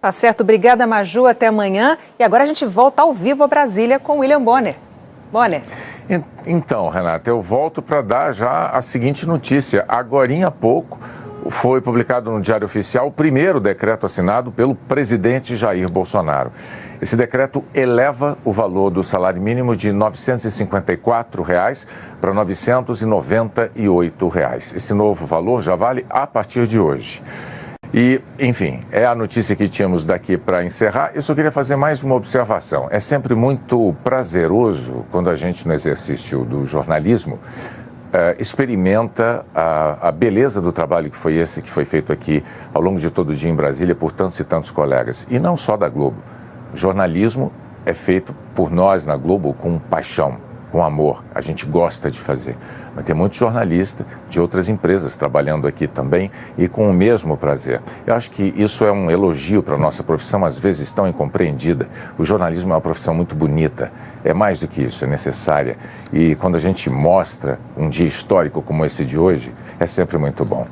Tá certo, obrigada, Maju, até amanhã. E agora a gente volta ao vivo a Brasília com William Bonner. Bonner. Então, Renata, eu volto para dar já a seguinte notícia. Agorinha há pouco foi publicado no Diário Oficial o primeiro decreto assinado pelo presidente Jair Bolsonaro. Esse decreto eleva o valor do salário mínimo de R$ 954 para R$ 998. Esse novo valor já vale a partir de hoje. E, enfim, é a notícia que tínhamos daqui para encerrar. Eu só queria fazer mais uma observação. É sempre muito prazeroso quando a gente, no exercício do jornalismo, experimenta a beleza do trabalho que foi esse que foi feito aqui ao longo de todo o dia em Brasília por tantos e tantos colegas, e não só da Globo. O jornalismo é feito por nós na Globo com paixão, com amor, a gente gosta de fazer. Mas tem muitos jornalistas de outras empresas trabalhando aqui também e com o mesmo prazer. Eu acho que isso é um elogio para a nossa profissão, às vezes tão incompreendida. O jornalismo é uma profissão muito bonita, é mais do que isso, é necessária. E quando a gente mostra um dia histórico como esse de hoje, é sempre muito bom.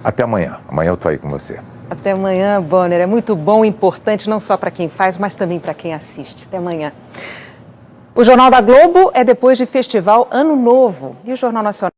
Até amanhã. Amanhã eu estou aí com você. Até amanhã, Bonner. É muito bom e importante não só para quem faz, mas também para quem assiste. Até amanhã. O Jornal da Globo é depois de Festival Ano Novo. E o Jornal Nacional